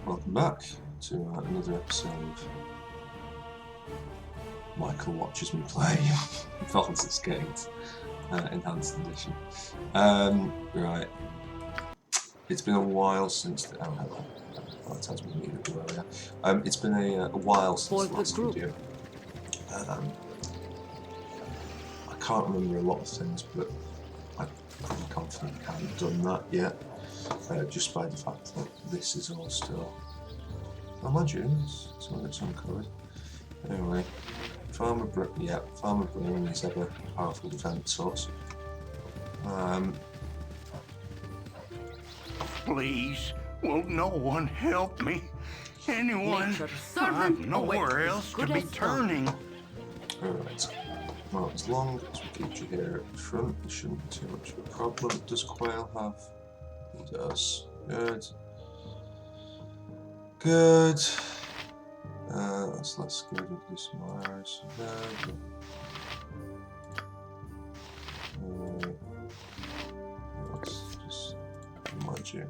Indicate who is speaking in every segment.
Speaker 1: Welcome back to another episode of Michael Watches Me Play Baldur's Gate Enhanced Edition. Right, it's been a while since the... Oh, hello. That tells me immediately where we are. It's been a while since the last video. I can't remember a lot of things, but I'm pretty confident I haven't done that yet. Just by the fact that this is all still... Oh, my dunes, it's uncovered. Anyway, Farmer Brain is ever a powerful defense source.
Speaker 2: Please, will no one help me? Anyone? I've nowhere else to be turning.
Speaker 1: Alright, well, as long as we keep you here at the front, there shouldn't be too much of a problem. Does Quail have? He does. Good. Good. That's less good. We can do some more arrows there. Let's just remind you.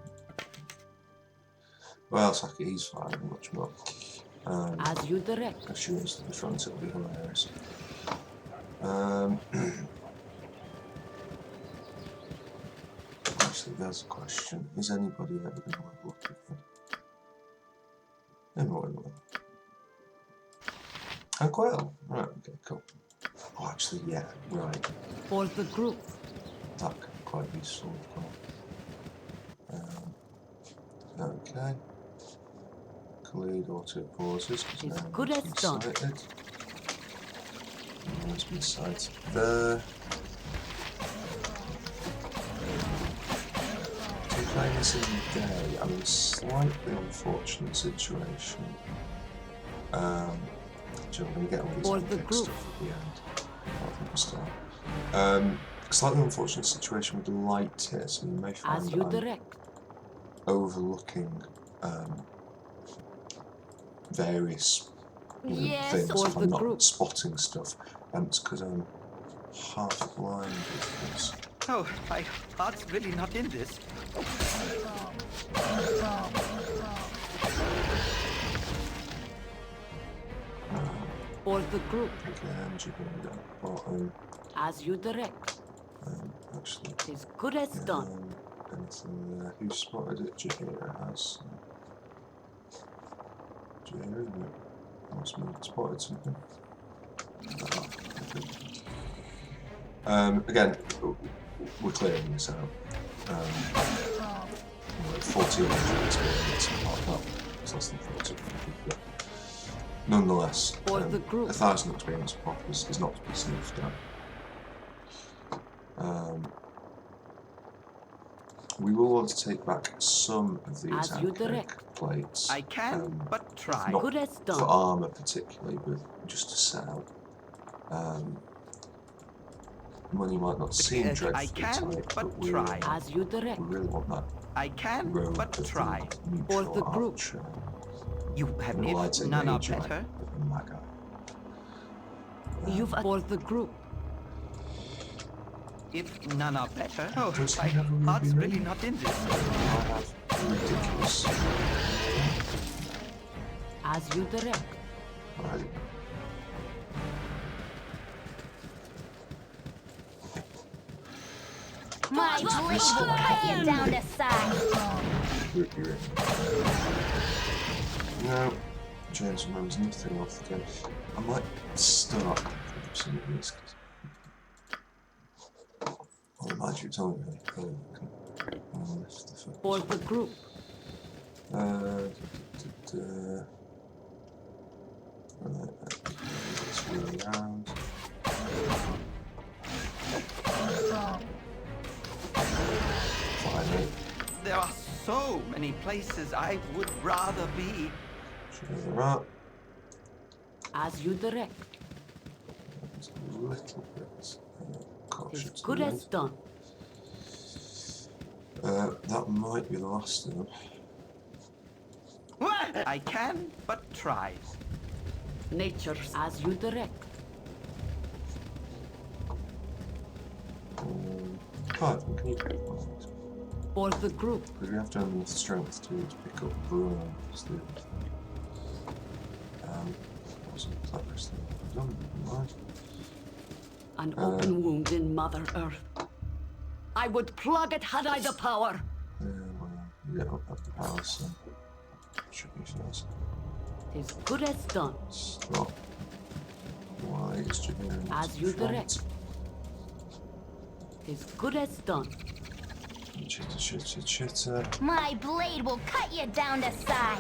Speaker 1: Well, Saki, he's fine, much more.
Speaker 3: As you direct.
Speaker 1: If she wants to be front, it'll be hilarious. Actually, there's a question. Is anybody ever going to level up again? Anyway. And Quail. Right, okay, cool. Oh, actually, yeah, right.
Speaker 3: For the group.
Speaker 1: That could be quite useful. Okay. Khalid auto pauses.
Speaker 3: As good as done.
Speaker 1: There's been sighted there. So playing this in the day, I'm in a slightly unfortunate situation. I'm going to get all these epic stuff at the end. I think we'll start. Slightly unfortunate situation with the light here, so you may find
Speaker 3: As
Speaker 1: that
Speaker 3: you
Speaker 1: I'm
Speaker 3: direct.
Speaker 1: overlooking various
Speaker 3: Yes,
Speaker 1: things
Speaker 3: or
Speaker 1: if
Speaker 3: the
Speaker 1: I'm not
Speaker 3: group.
Speaker 1: spotting stuff. It's because I'm half blind with this.
Speaker 2: Oh, my heart's really not in this.
Speaker 3: For the group.
Speaker 1: Again, jiggling down the bottom.
Speaker 3: As you direct.
Speaker 1: Actually,
Speaker 3: As good as done.
Speaker 1: anything there? Who spotted it? Jahira has. Jahira, isn't it? Must be spotted something. Again, we're clearing this out. 1400 experience, well, it's less than 40, but nonetheless,
Speaker 3: For the group.
Speaker 1: 1,000 experience pop is not to be sniffed at. We will want to take back some of these
Speaker 3: As you
Speaker 1: alchemic
Speaker 3: direct.
Speaker 1: plates.
Speaker 2: I can but try.
Speaker 1: Not
Speaker 3: Good as
Speaker 1: for
Speaker 3: done.
Speaker 1: armour particularly, but just to set out. Money might not seem dreadfully
Speaker 2: I can
Speaker 1: tight,
Speaker 2: but
Speaker 1: we
Speaker 2: try.
Speaker 3: As you direct.
Speaker 1: really want that
Speaker 2: I can
Speaker 1: road
Speaker 2: but
Speaker 1: of
Speaker 2: try.
Speaker 1: the neutral
Speaker 3: For the group.
Speaker 1: archer.
Speaker 2: You have
Speaker 1: And while I'd
Speaker 2: if
Speaker 1: say
Speaker 2: none are
Speaker 1: mage, I
Speaker 2: better.
Speaker 1: prefer Magi.
Speaker 3: You've for the group.
Speaker 2: If none are better. Oh,
Speaker 1: Does
Speaker 2: my
Speaker 1: he have a
Speaker 2: heart's
Speaker 1: ruby
Speaker 2: really
Speaker 1: ring?
Speaker 2: not in this.
Speaker 1: I have ridiculous.
Speaker 3: As you direct.
Speaker 1: Right.
Speaker 4: My blade will cut you down to size.
Speaker 1: Ruby ring. No, James remembers nothing off the game. I might start with some of these. Well, mind you, it's only really cool. Lift the focus.
Speaker 3: For the group.
Speaker 1: Let's wheel around. Finally,
Speaker 2: There are so many places I would rather be.
Speaker 1: should go up.
Speaker 3: As you direct.
Speaker 1: Just a little bit caution
Speaker 3: As
Speaker 1: to
Speaker 3: good
Speaker 1: the
Speaker 3: as
Speaker 1: end.
Speaker 3: done.
Speaker 1: That might be the last of them.
Speaker 2: I can but try.
Speaker 3: Nature as you direct.
Speaker 1: Clive, can you pick one of these?
Speaker 3: For the group.
Speaker 1: But we have to have enough strength to pick up Bruno. Wasn't the cleverest thing I've done, right?
Speaker 3: An open wound in Mother Earth. I would plug it had I the power.
Speaker 1: Well, you don't have the power, so should be fast.
Speaker 3: Tis good as done.
Speaker 1: Stop. Why is Javier
Speaker 3: As you direct. Tis good as done.
Speaker 1: Chitter.
Speaker 4: My blade will cut you down to size.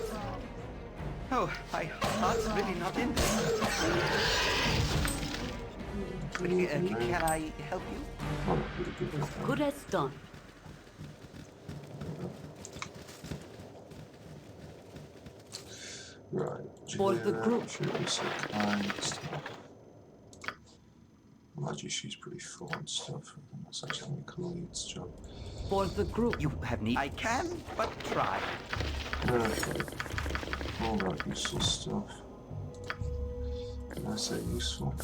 Speaker 2: Oh, my heart's really not in this. Can I help you?
Speaker 1: Oh, pretty good.
Speaker 3: Tis good as done.
Speaker 1: Right.
Speaker 3: For the group.
Speaker 1: Should be so kind. Imagine she's pretty full and stuff. That's actually Khalid's job.
Speaker 3: For the group.
Speaker 2: You have need. I can, but try.
Speaker 1: Okay. All that useful stuff. Can I say useful?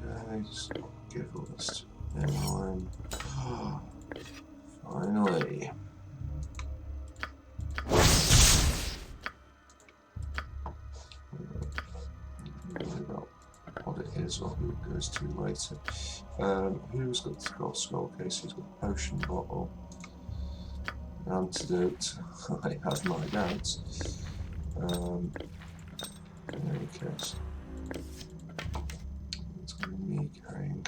Speaker 1: Okay, just give all this to everyone. Finally. About what it is or who it goes to later. Who's got the scroll case? Who's got the potion bottle? Antidote. I have my doubts. In any case, it's going to be me carrying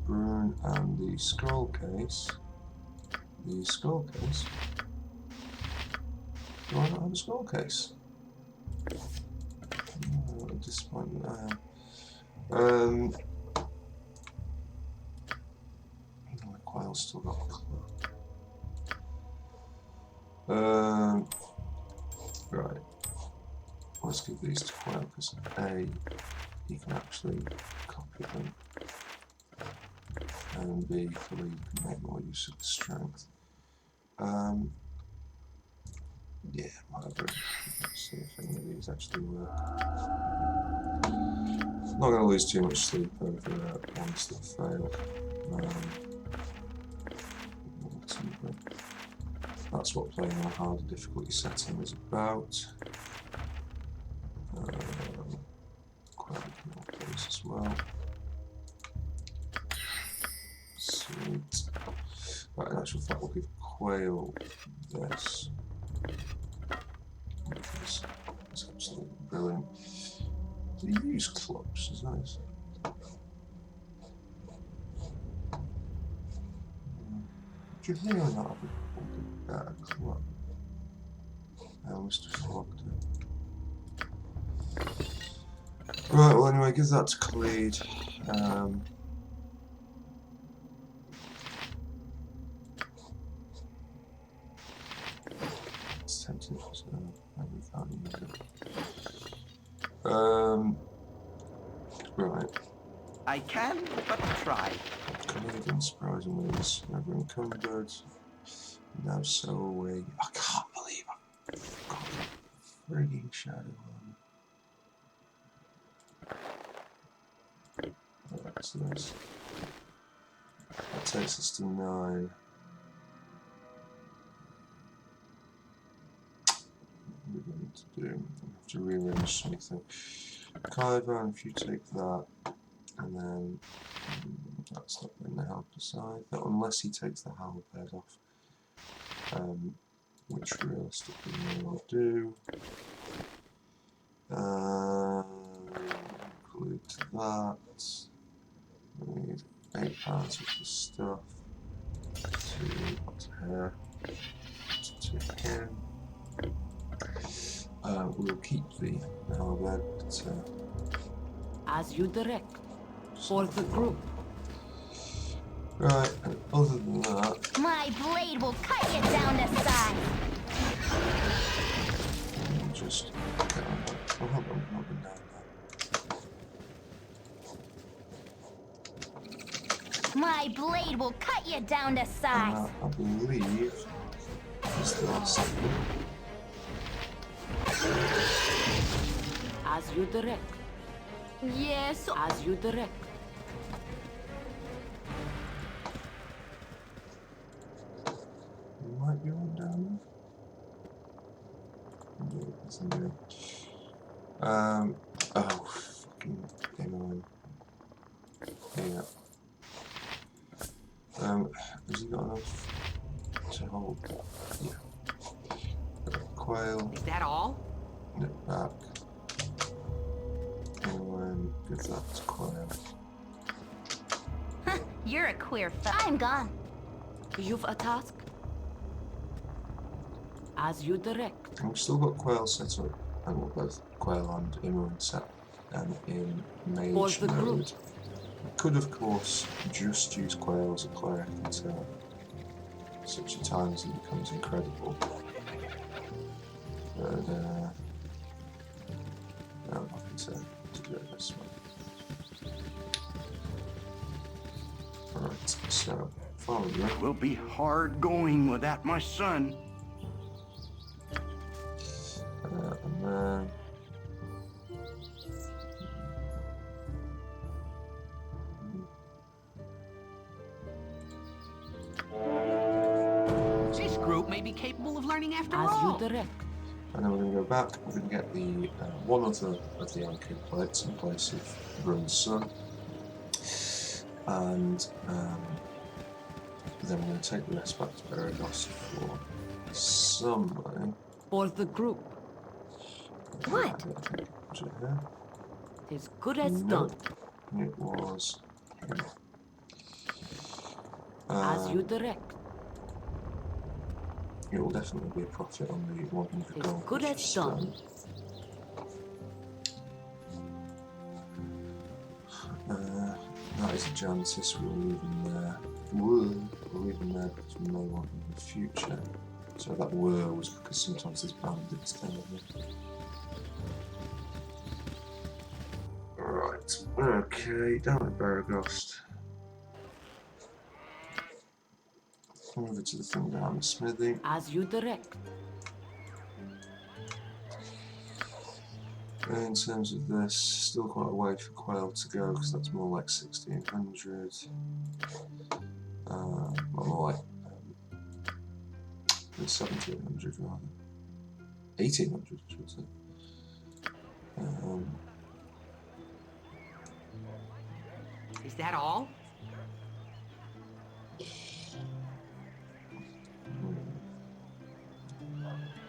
Speaker 1: Brune and the scroll case. The scroll case? Do I not have a scroll case? Disappointment I am. My Quail's still got a clue. Right. Let's give these to Quail because A, he can actually copy them, and B, hopefully you can make more use of the strength. Yeah, whatever. Let's see if any of these actually work. Not going to lose too much sleep over ones that fail. Ultimately, that's what playing on a harder difficulty setting is about. Quite a more place as well. Sweet. Right, in actual fact, we'll give Quail this. It's absolutely brilliant. Do you use clubs? Is that it? Do you really not have a better club? I must have flogged it. Right, well anyway, give that to Khalid. It's tempting, so maybe we can't use it. Right.
Speaker 2: I can, but try.
Speaker 1: Canadian surprisingly is never encumbered. Now so away. I can't believe it. God, frigging shadow on. Right, so this. That takes us to 9. What are we going to do? We have to rearrange something. Kyvan, if you take that, and then that's not in the helper side, unless he takes the halberd off, which realistically we will do. Include that. We need 8 pounds of the stuff to her, to him. We'll keep the halberd, but
Speaker 3: As you direct. For the group.
Speaker 1: right, and other than that,
Speaker 4: My blade will cut you down to size.
Speaker 1: we'll just get on that. Oh, hold on, up and down
Speaker 4: My blade will cut you down to size.
Speaker 1: now. I believe is the last thing.
Speaker 3: As you direct.
Speaker 4: Yes.
Speaker 3: As you direct.
Speaker 1: anything new. Oh, fucking Ironman. Yeah. Has he got enough to hold? Yeah. Quail.
Speaker 5: Is that all?
Speaker 1: Nip back. And give that to Quail.
Speaker 4: You're a queer I'm gone.
Speaker 3: You've a task? As you direct.
Speaker 1: And we've still got Quail set up, and we'll both Quail and Immorn set in mage
Speaker 3: the group.
Speaker 1: mode. We could, of course, just use Quail as a cleric until such a time as it becomes incredible. But, no, I'm happy to do it this way. Right, so, follow you.
Speaker 2: It will be hard going without my son.
Speaker 1: And then...
Speaker 5: This group may be capable of learning after
Speaker 3: As
Speaker 5: all.
Speaker 3: you direct.
Speaker 1: And then we're going to go back, we're going to get the one other of the anchor plates in place of Brun's son. And then we're going to take the rest back to Beragos for some money.
Speaker 3: For the group.
Speaker 4: What?
Speaker 1: Was it here?
Speaker 3: As good as
Speaker 1: No,
Speaker 3: done.
Speaker 1: it was here.
Speaker 3: As you direct.
Speaker 1: It will definitely be a profit on the 100
Speaker 3: As
Speaker 1: gold.
Speaker 3: good
Speaker 1: which
Speaker 3: as
Speaker 1: is
Speaker 3: done.
Speaker 1: That is a Jantis, we'll leave him there. We'll leave him there because we may want him in the future. So that was because sometimes there's bandits down here. Right, okay, down at Beragos. Over to the thing down the smithy.
Speaker 3: As you direct.
Speaker 1: In terms of this, still quite a way for Quail to go because that's more like 1600. More like 1700 rather. 1800, I should say.
Speaker 5: Is that all?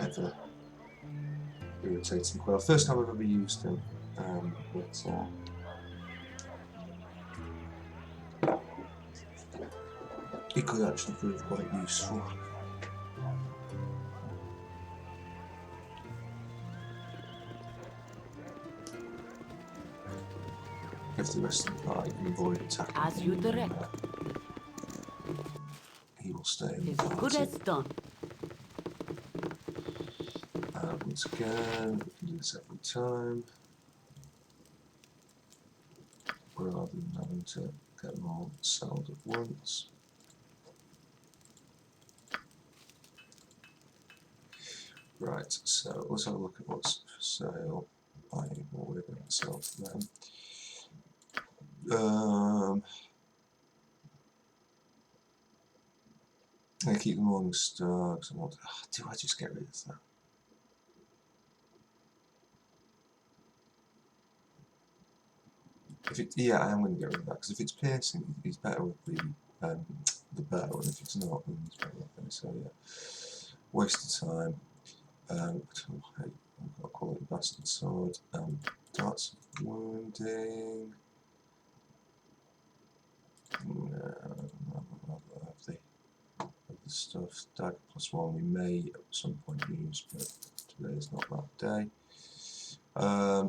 Speaker 1: Ever irritating Quail. First time I've ever used him, but it could actually prove quite useful. If the rest of the party can avoid attacking
Speaker 3: As you
Speaker 1: him,
Speaker 3: direct.
Speaker 1: He will stay in the
Speaker 3: As good
Speaker 1: party.
Speaker 3: as done.
Speaker 1: Once again, we can do this every time. Rather than having to get them all sold at once. Right, so let's have a look at what's for sale. What we're going to sell to them. I keep the Morning Star because I want. Do I just get rid of that? If it, yeah, I am going to get rid of that because if it's piercing, it's better with the bow, and if it's not, then it's better with it. So yeah, waste of time. Hey, I've got a quality bastard sword. Darts of wounding. No, of the stuff. Dagger +1 we may at some point use, but today is not that day.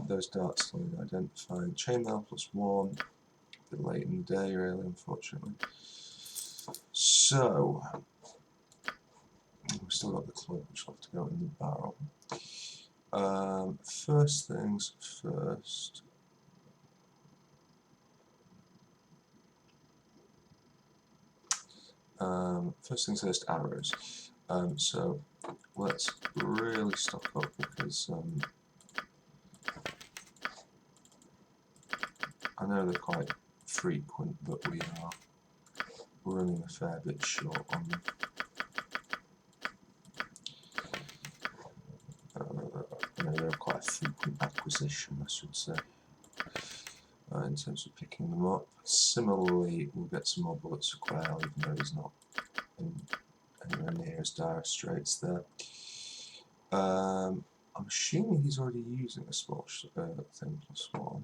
Speaker 1: Those darts still identifying. Chainmail +1. A bit late in the day, really, unfortunately. So, we've still got the club, which will have to go in the barrel. First things first. First things first, arrows. So let's really stock up because I know they're quite frequent, but we are running a fair bit short on them. they're quite a frequent acquisition, I should say, in terms of picking them up. Similarly, we'll get some more bullets for Quail, even though he's not anywhere near as dire straits there. I'm assuming he's already using a small thing +1.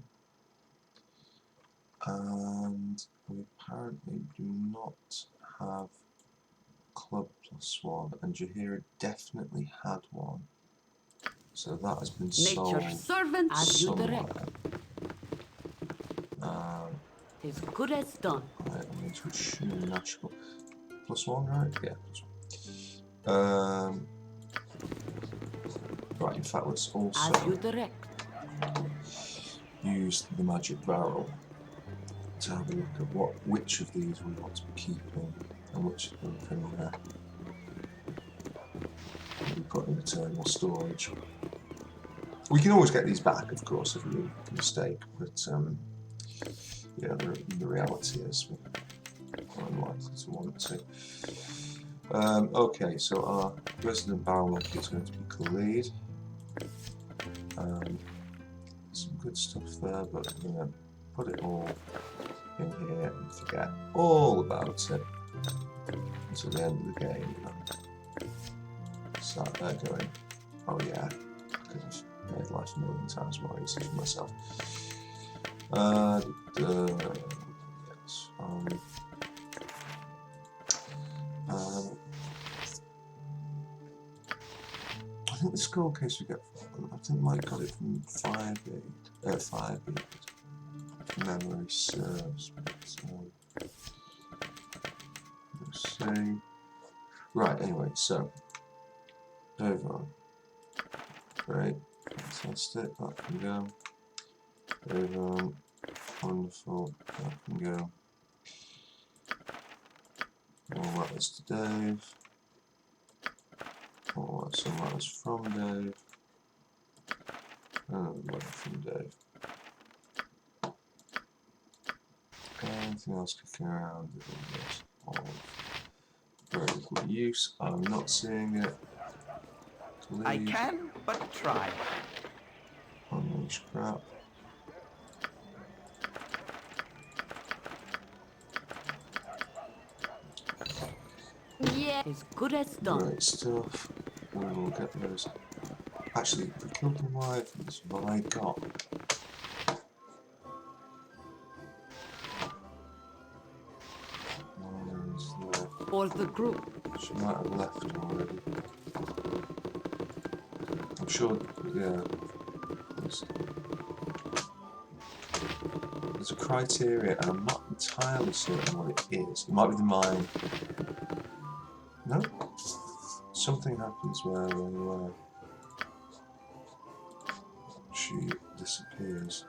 Speaker 1: And we apparently do not have club +1, and Jaheira definitely had one. So that has been sold
Speaker 3: Nature's servant as you
Speaker 1: somewhere.
Speaker 3: direct. As good as done.
Speaker 1: Right, I'm going to assume natural +1, right? Yeah, +1. Right, in fact, let's also
Speaker 3: As you direct.
Speaker 1: use the magic barrel to have a look at which of these we want to be keeping and which of them can be put in eternal storage. We can always get these back, of course, if we make a mistake, but yeah, the reality is we're unlikely to want to. Okay, so our resident barrel monkey is going to be Khalid. Some good stuff there, but I'm going to put it all in here and forget all about it until the end of the game. Start there going, oh yeah, I could have made life a million times more easy for myself. Yes, I think the scroll case we get from, I think Mike got it from 5 memory serves. Let's see. Right, anyway, so over. Great, fantastic, that can go. Over, wonderful, that can go. All that is to Dave. All that, some that is from Dave. And one from Dave. Anything else kicking around? Yes, all very good use. I'm not seeing it.
Speaker 2: I can but try.
Speaker 1: Unleash crap.
Speaker 3: Yeah, as good as done.
Speaker 1: Great stuff. We will get those. Actually, the killed them live is what I got.
Speaker 3: For the group.
Speaker 1: She might have left already. I'm sure, yeah. There's a criteria, and I'm not entirely certain what it is. It might be the mine. No? Something happens where she disappears.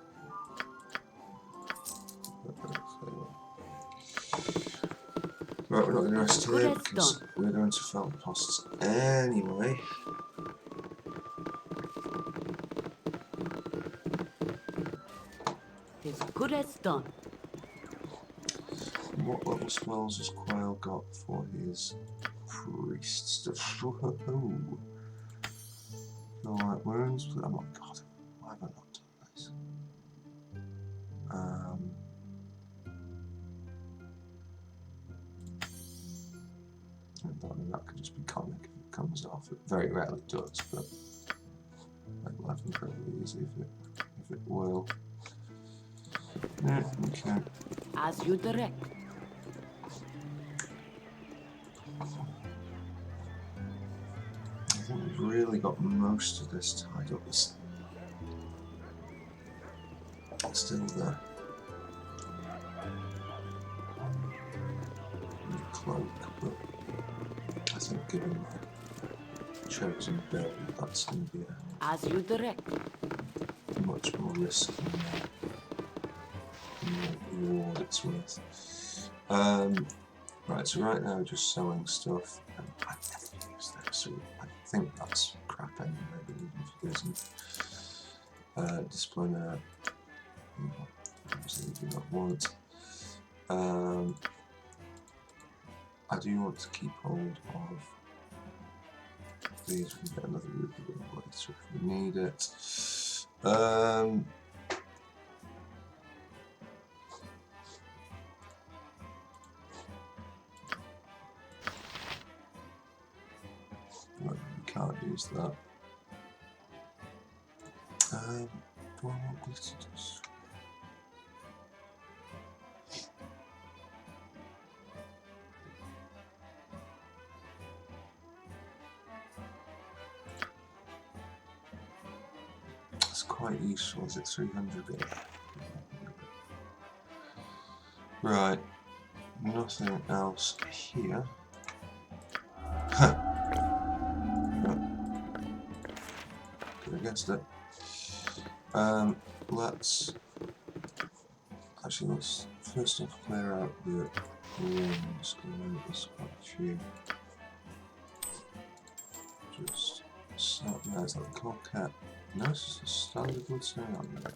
Speaker 1: Right, we're not going to rest here because we're going to film posts anyway.
Speaker 3: As good as done.
Speaker 1: What level spells has Quail got for his priest stuff? Oh, Alright, wounds. Oh my god, why have I not done this? I mean, that could just be comic if it comes off. It very rarely does, but make life incredibly easy if it will. Yeah, okay.
Speaker 3: As you direct.
Speaker 1: I think we've really got most of this tied up. It's still there. And the cloak, but I think given my chosen build, that's going to be
Speaker 3: As you direct.
Speaker 1: a much more risk than the reward it's worth. Right, so right now we're just selling stuff, and I never use them, so I think that's crap anyway, but even if it isn't. Display obviously we do not want. I do want to keep hold of these, we can get another route later if we need it. Right, we can't use that. Do I want glitter dust? It's quite useful. Is it 300? Right, nothing else here. Huh. Good against it. Let's first off clear out the rooms, because there's quite a few. Just sort there's that coquette. No, it's just a standard wood staying on there.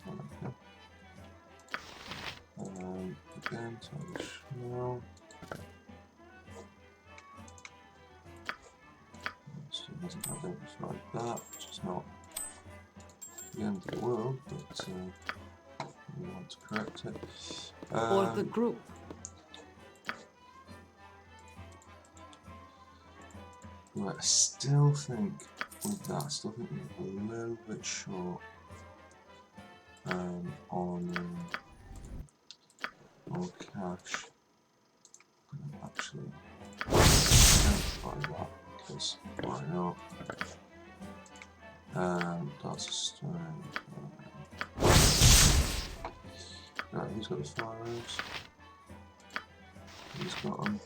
Speaker 1: Okay. Again, tell the shell. Still hasn't identified that, which is not the end of the world, but we want to correct it.
Speaker 3: For the group.
Speaker 1: Right, I still think with that, I still think we're a little bit short on cash. Actually, identify that, because why not? That's a stone. Right, who's got the fire arrows? He's got them.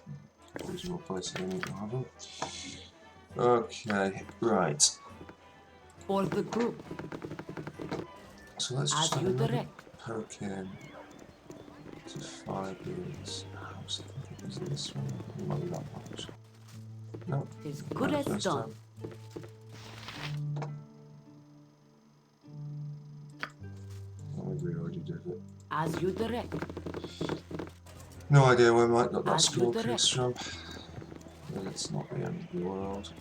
Speaker 1: There's more places I need to have them. Okay, right.
Speaker 3: For the group.
Speaker 1: So let's
Speaker 3: As
Speaker 1: just
Speaker 3: you direct.
Speaker 1: poke in to fibers. Is it this one? It might be that one actually. No.
Speaker 3: As good as
Speaker 1: first
Speaker 3: done.
Speaker 1: Maybe we already did it.
Speaker 3: As you direct.
Speaker 1: No idea where Mike got that
Speaker 3: As you
Speaker 1: scroll
Speaker 3: direct.
Speaker 1: case from. But it's not the end of the world.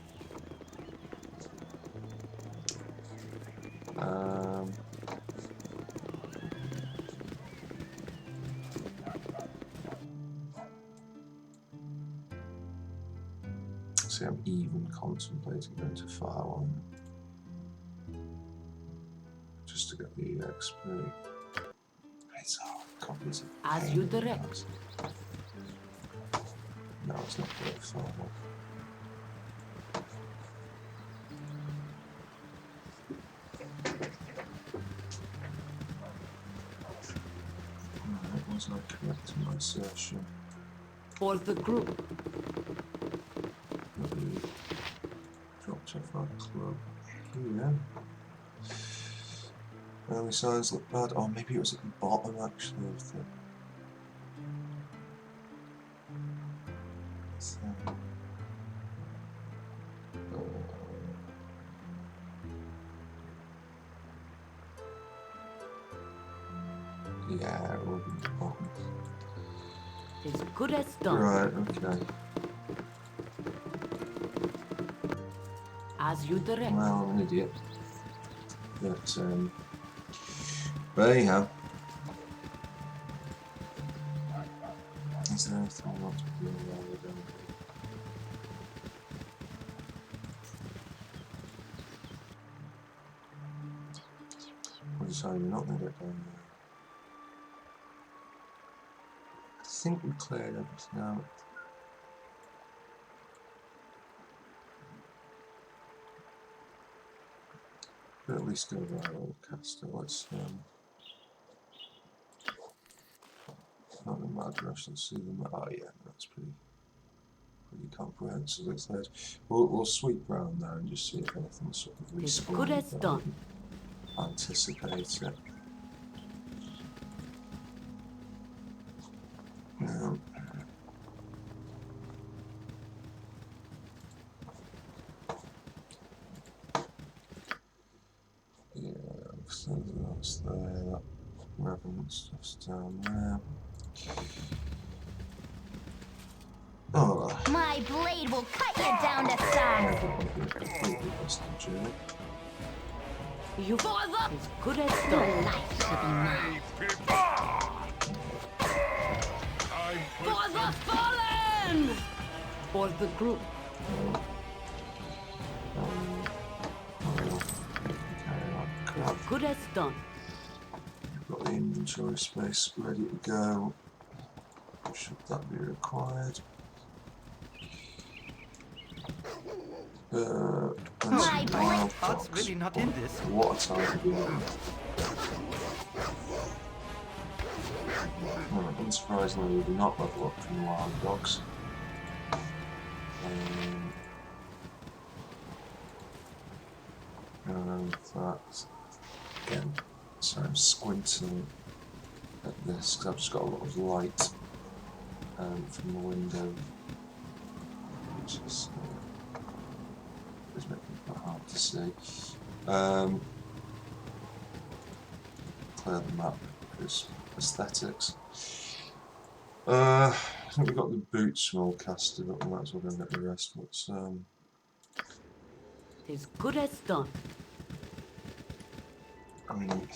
Speaker 1: See, I'm even contemplating going to fire one. Just to get the XP. It's all copies of
Speaker 3: As you direct.
Speaker 1: No, it's not very far. Was I correct in my assertion?
Speaker 3: For the group.
Speaker 1: Maybe dropped off our club here. Early signs look bad. Oh, maybe it was at the bottom actually of the. Yeah, it will be the bottom.
Speaker 3: As good as done.
Speaker 1: Right, okay.
Speaker 3: As you direct.
Speaker 1: Well, I'm an idiot. But anyhow. Is there anything I want to do while we're doing it? We're deciding we're not going to get down there. I think we cleared everything out. But at least go to our old castle. Let's not in a mad rush. Let's see them. Oh yeah, that's pretty comprehensive. We'll sweep round there and just see if anything's sort of
Speaker 3: As
Speaker 1: respawned.
Speaker 3: good as done.
Speaker 1: Anticipate it. Yeah, so that's there. That revenant stuff's down there. Oh.
Speaker 4: My blade will cut you down to size.
Speaker 1: Completely lost the journey.
Speaker 3: You father is good as
Speaker 4: Your
Speaker 3: done.
Speaker 4: life should be mine.
Speaker 3: For the fallen! For the group.
Speaker 1: Crap.
Speaker 3: Good as done.
Speaker 1: Got the inventory space ready to go. Should that be required?
Speaker 4: My blade.
Speaker 2: That's really not in this.
Speaker 1: What a time to be in. Unsurprisingly, we do not level up from the wild dogs. That again. So I'm squinting at this because I've just got a lot of light from the window, which is making it quite hard to see. Clear the map because aesthetics. I think we've got the boots from all casted, but we might as well go and get the rest. What's
Speaker 3: Is good as done.
Speaker 1: I mean,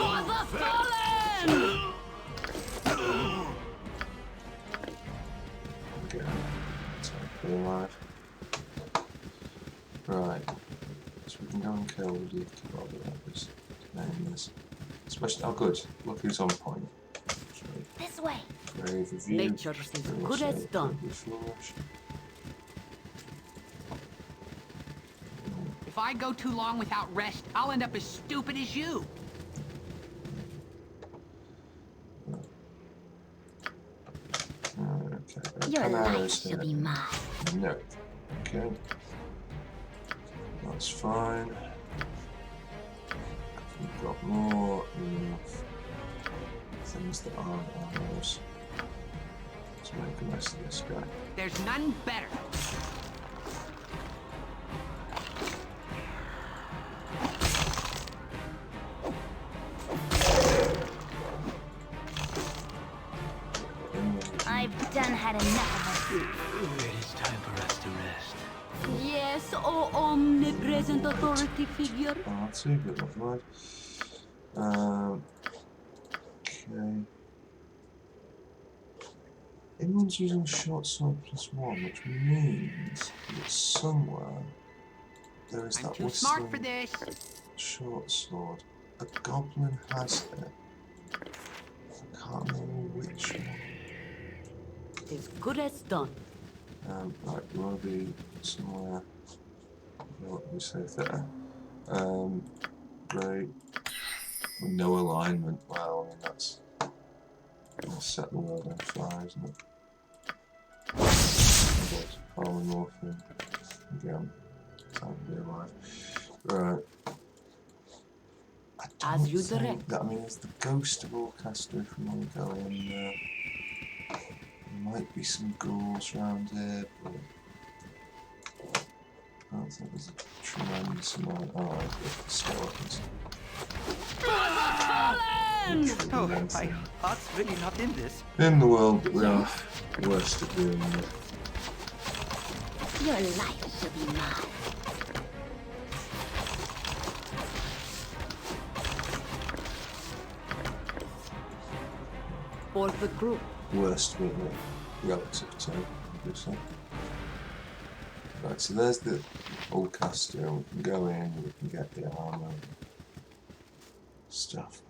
Speaker 3: For the fallen!
Speaker 1: okay, so we're alive. Right, so we can go and kill the whatever his name is. Especially, oh good, look who's on point.
Speaker 4: This way.
Speaker 1: Brave of you.
Speaker 3: Nature is good as done.
Speaker 5: If I go too long without rest, I'll end up as stupid as you.
Speaker 1: Okay,
Speaker 4: Your life
Speaker 1: arrows
Speaker 4: should
Speaker 1: here.
Speaker 4: be mine.
Speaker 1: No. Okay. That's fine. We've got more enough things that aren't arrows. Let's make a mess of this guy.
Speaker 5: There's none better.
Speaker 4: I've done had enough of it.
Speaker 2: It is time for us to rest.
Speaker 3: Yes, oh omnipresent authority figure.
Speaker 1: Party, but not right. Okay. Everyone's using short sword +1, which means that somewhere there is
Speaker 5: I'm
Speaker 1: that
Speaker 5: too smart for
Speaker 1: whistling
Speaker 5: this.
Speaker 1: short sword. A goblin has it. I can't remember which one.
Speaker 3: Is good as done.
Speaker 1: Right, we want to be somewhere. What we say there? Great. With no alignment. Well, I mean that's. I'll set the world on fire, isn't it? Polymorphing. Again. Time to be alive. Right. I don't
Speaker 3: As you
Speaker 1: think
Speaker 3: direct.
Speaker 1: that, I mean, it's the ghost of Orchestra if we want to go in there. There might be some ghouls around here, but I don't think there's a tremendous amount. Oh, I've got the skeletons.
Speaker 2: Oh, my heart's really not in this.
Speaker 1: In the world that we are worst at doing it.
Speaker 4: Your life should be mine.
Speaker 3: For the group.
Speaker 1: Worst with it, relative to, obviously. Right, so there's the old caster, and we can go in and we can get the armour and stuff.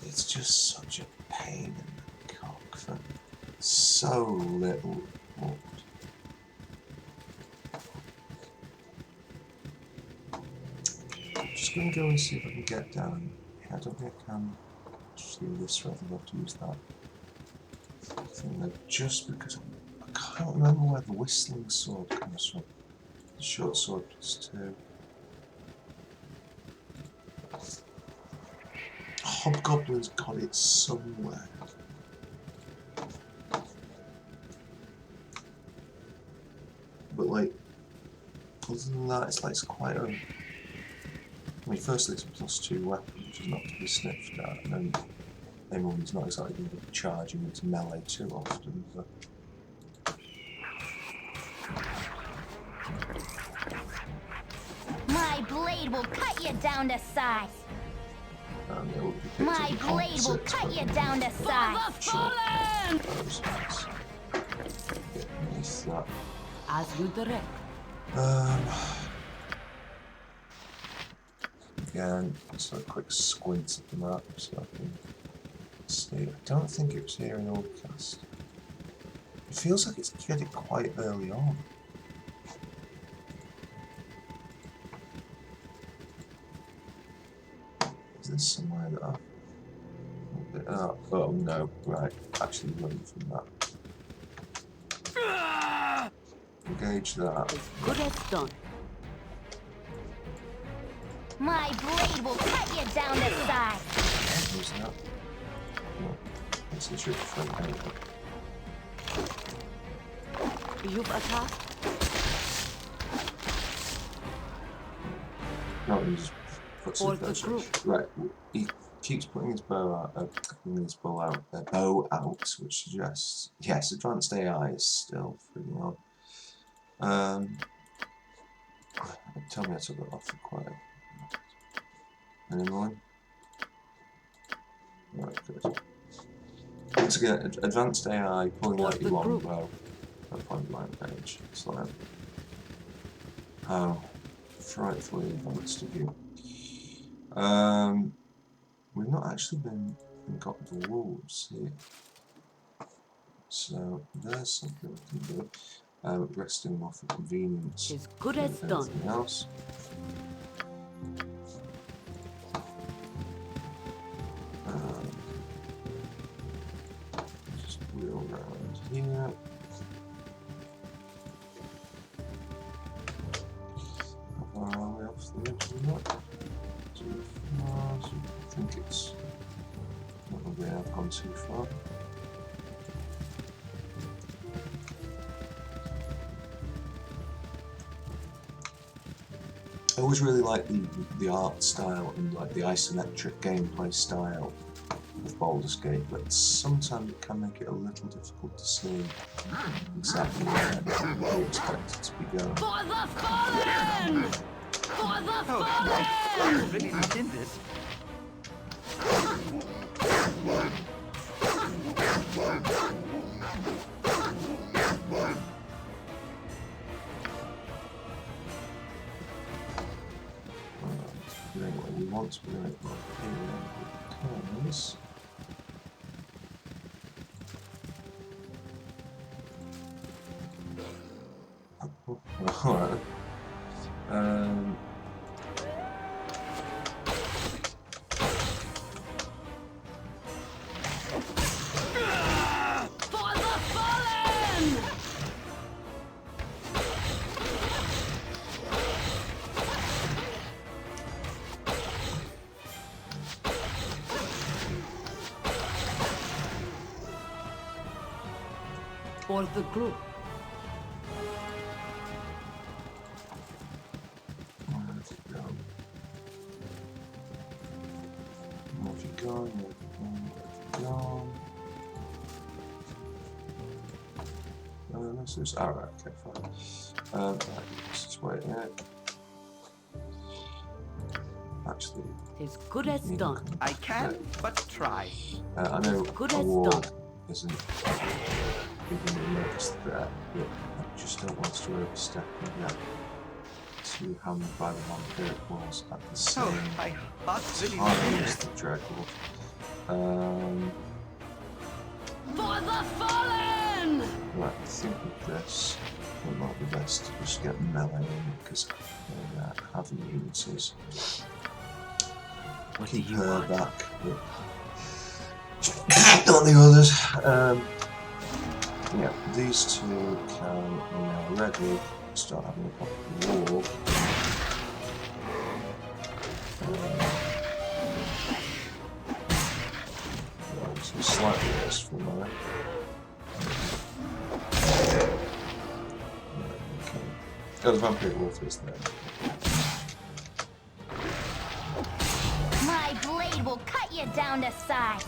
Speaker 1: It's just such a pain in the cock for so little wood. I'm just going to go and see if I can get down. Yeah, I don't think I can. Just do this rather than have to use that thing there, just because I can't remember where the whistling sword comes from. The short sword +2. Hobgoblin's got it somewhere. But like, other than that, it's quite a... I mean, firstly, it's a +2 weapon, which is not to be sniffed at, and then Amon's not exactly going to be charging into melee too often, but...
Speaker 4: My blade will cut you down to size. My blade will cut you down to size.
Speaker 3: As you direct.
Speaker 1: Again, just a quick squint at the map so I can see. I don't think it was here in Oldcast. It feels like it's get it quite early on. Is this somewhere that I've... oh no, right, actually running from that. Engage that.
Speaker 3: As good as done.
Speaker 4: My blade will cut you down to size.
Speaker 1: Who's that? No, it's a trick from anyway.
Speaker 3: You've attacked?
Speaker 1: No, he just puts
Speaker 3: For
Speaker 1: his
Speaker 3: the
Speaker 1: bow
Speaker 3: group.
Speaker 1: right, he keeps putting his bow out, which suggests, yes, advanced AI is still freaking on. Tell me I took it off for quiet. Anyone? Right, good. Once again, advanced AI pulling out your longbow at point blank range. It's like, how frightfully advanced of you. We've not actually got the wolves here. So there's something we can do. Resting them off for convenience.
Speaker 3: As good as done.
Speaker 1: Anything else? Just wheel around here. How far are we off the edge of the map? Too far, so I think it's not going to be out on too far. I always really like the art style and like the isometric gameplay style of Baldur's Gate, but sometimes it can make it a little difficult to see exactly where you expect it to be going.
Speaker 3: For the fallen! For the fallen!
Speaker 2: I really did this.
Speaker 1: Anyway, we want to be right here because alright.
Speaker 3: For the fallen! For the group.
Speaker 1: Where have you gone? This is alright, okay, fine. Right, let's just wait here. Actually,
Speaker 3: As good as done.
Speaker 2: I can but try.
Speaker 1: I know
Speaker 3: Good
Speaker 1: a
Speaker 3: as
Speaker 1: war
Speaker 3: done.
Speaker 1: isn't even the most threat, but I just don't want us to overstep and get too hammered by the vampiric walls at the same
Speaker 2: Oh, I really
Speaker 1: time
Speaker 2: did
Speaker 1: as
Speaker 2: it.
Speaker 1: the Dreadlord.
Speaker 3: For the fallen!
Speaker 1: Right, I think with this, it might be best to just get melee in because have immunities.
Speaker 5: What do
Speaker 1: Keep
Speaker 5: you
Speaker 1: her
Speaker 5: want?
Speaker 1: back, but not the others. Yeah, these two can now ready start having a proper war. actually slightly worse for mine. Okay. Oh, the vampire wolf is there.
Speaker 4: My blade will cut you down to size.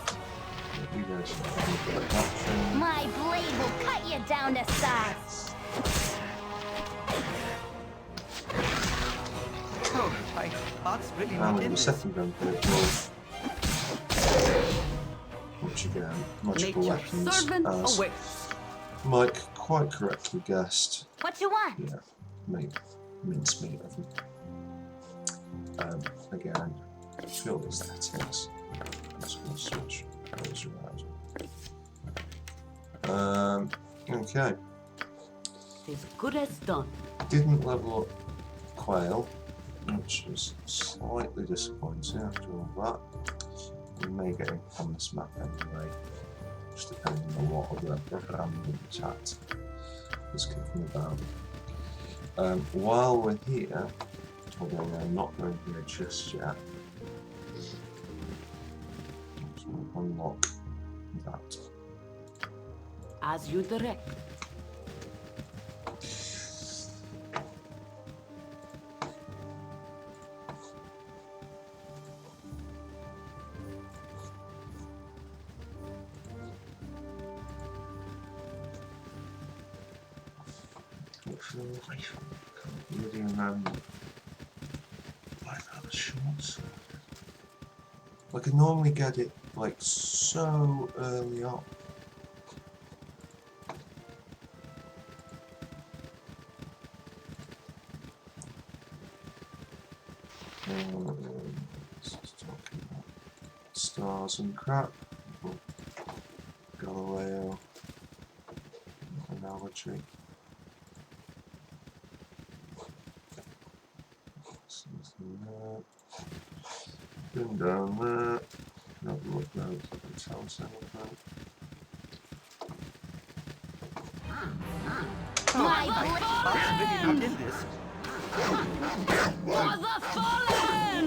Speaker 1: You guys should have a look at that thing.
Speaker 4: My blade will cut you down to size.
Speaker 6: Oh, my heart's really
Speaker 1: And
Speaker 6: not
Speaker 1: with
Speaker 6: in
Speaker 1: the
Speaker 6: this.
Speaker 1: second vampire wolf, which again, magical
Speaker 3: Nature's
Speaker 1: weapons,
Speaker 3: servant
Speaker 1: as
Speaker 3: awaits.
Speaker 1: Mike quite correctly guessed.
Speaker 4: What you want?
Speaker 1: Yeah, mincemeat of them. Again, pure aesthetics. I'm just going to switch those around. Okay,
Speaker 3: As good as done.
Speaker 1: didn't level up Quail, which was slightly disappointing after all that. We may get him on this map anyway, just depending on what other random chat is kicking about. While we're here, although we're not going here just yet, let's unlock that.
Speaker 3: As you direct.
Speaker 1: I can't really remember why that was short. I could normally get it like so early on. Just talking about stars and crap. Galileo analogy. Something there. Been down there. Not look now. Tell us anything.
Speaker 4: My
Speaker 6: My
Speaker 4: blade.
Speaker 6: heart's really not in this.
Speaker 3: For the fallen!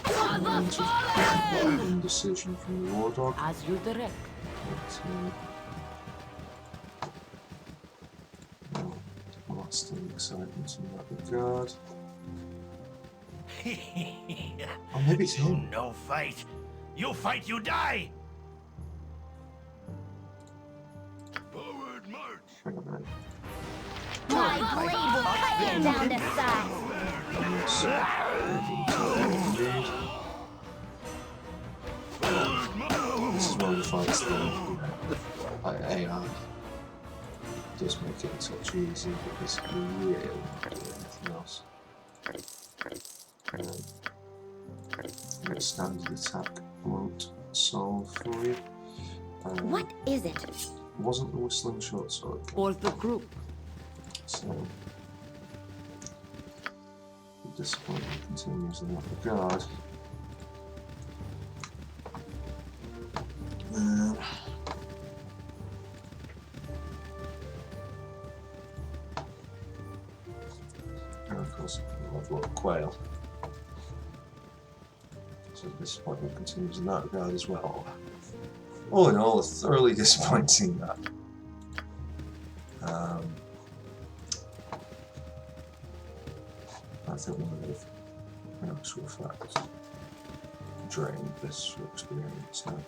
Speaker 3: For the fallen!
Speaker 1: Indecision from the war dog.
Speaker 3: As you direct.
Speaker 1: Lasting excitement in that regard. Oh, maybe it's him.
Speaker 2: No fight. You fight, you die. Forward march.
Speaker 1: Hang on a minute.
Speaker 4: My blade will cut you down to size.
Speaker 1: Indeed. This is one of the fights that AI does make it a touch easy because you really can't do anything else. A standard attack won't solve for you.
Speaker 4: What is it?
Speaker 1: Wasn't the whistling short sword?
Speaker 3: For the group.
Speaker 1: So the disappointment continues in that regard. And of course, level up Quail. So the disappointment continues in that regard as well. All in all, it's thoroughly disappointing that. I think we would have, in actual fact, drained this for experience now.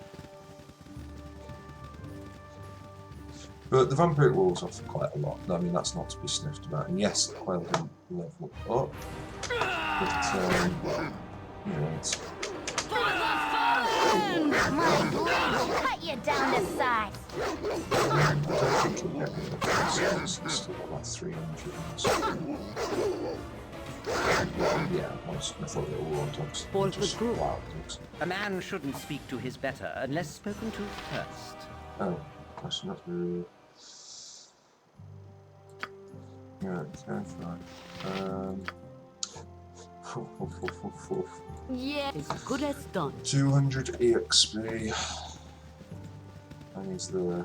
Speaker 1: But the vampiric wolves offer quite a lot. I mean, that's not to be sniffed about. And yes, the Quail didn't level up. But, you know, it's...
Speaker 4: My blade will cut you down to size.
Speaker 1: I don't think you'll get rid of it. It's still got like 300 and something. Yeah, I thought they were all dogs.
Speaker 3: For the
Speaker 1: Just
Speaker 3: group.
Speaker 1: wild dogs.
Speaker 6: A man shouldn't speak to his better unless spoken to first.
Speaker 1: Oh, that's not really... Yeah, okay, fine.
Speaker 3: Yeah. As good as done.
Speaker 1: 200 EXP. And he's the...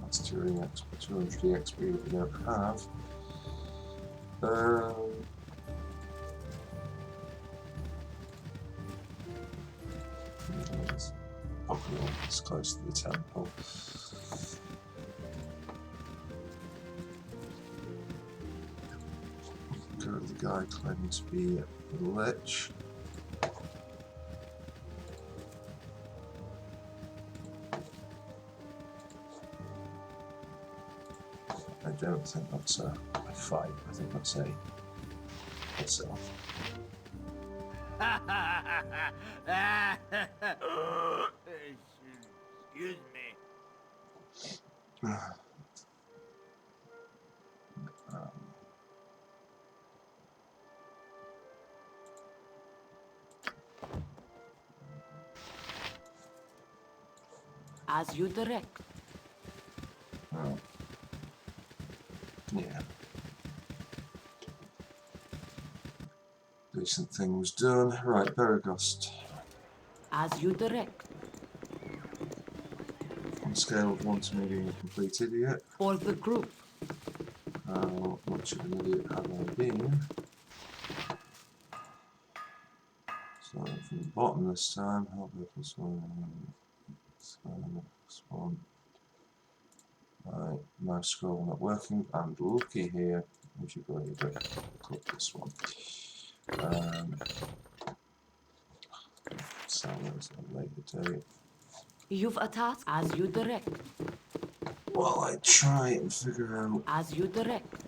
Speaker 1: That's 200 EXP that we don't have. It's probably it's close to the temple. Go to the guy claiming to be a lich. I don't think that's a fight. I think that's a itself.
Speaker 2: Excuse me.
Speaker 3: As you direct.
Speaker 1: Oh. Yeah. Decent thing was done. Right, Bergost.
Speaker 3: As you direct.
Speaker 1: On a scale of 1 to being a complete idiot,
Speaker 3: For the group.
Speaker 1: how much of an idiot have I been? Starting from the bottom this time. Help me plus one. Right, mouse scroll not working. I'm lucky here. Would you believe it? Click this one. So there's a later date.
Speaker 3: You've a task. As you direct.
Speaker 1: While I try and figure out
Speaker 3: As you direct.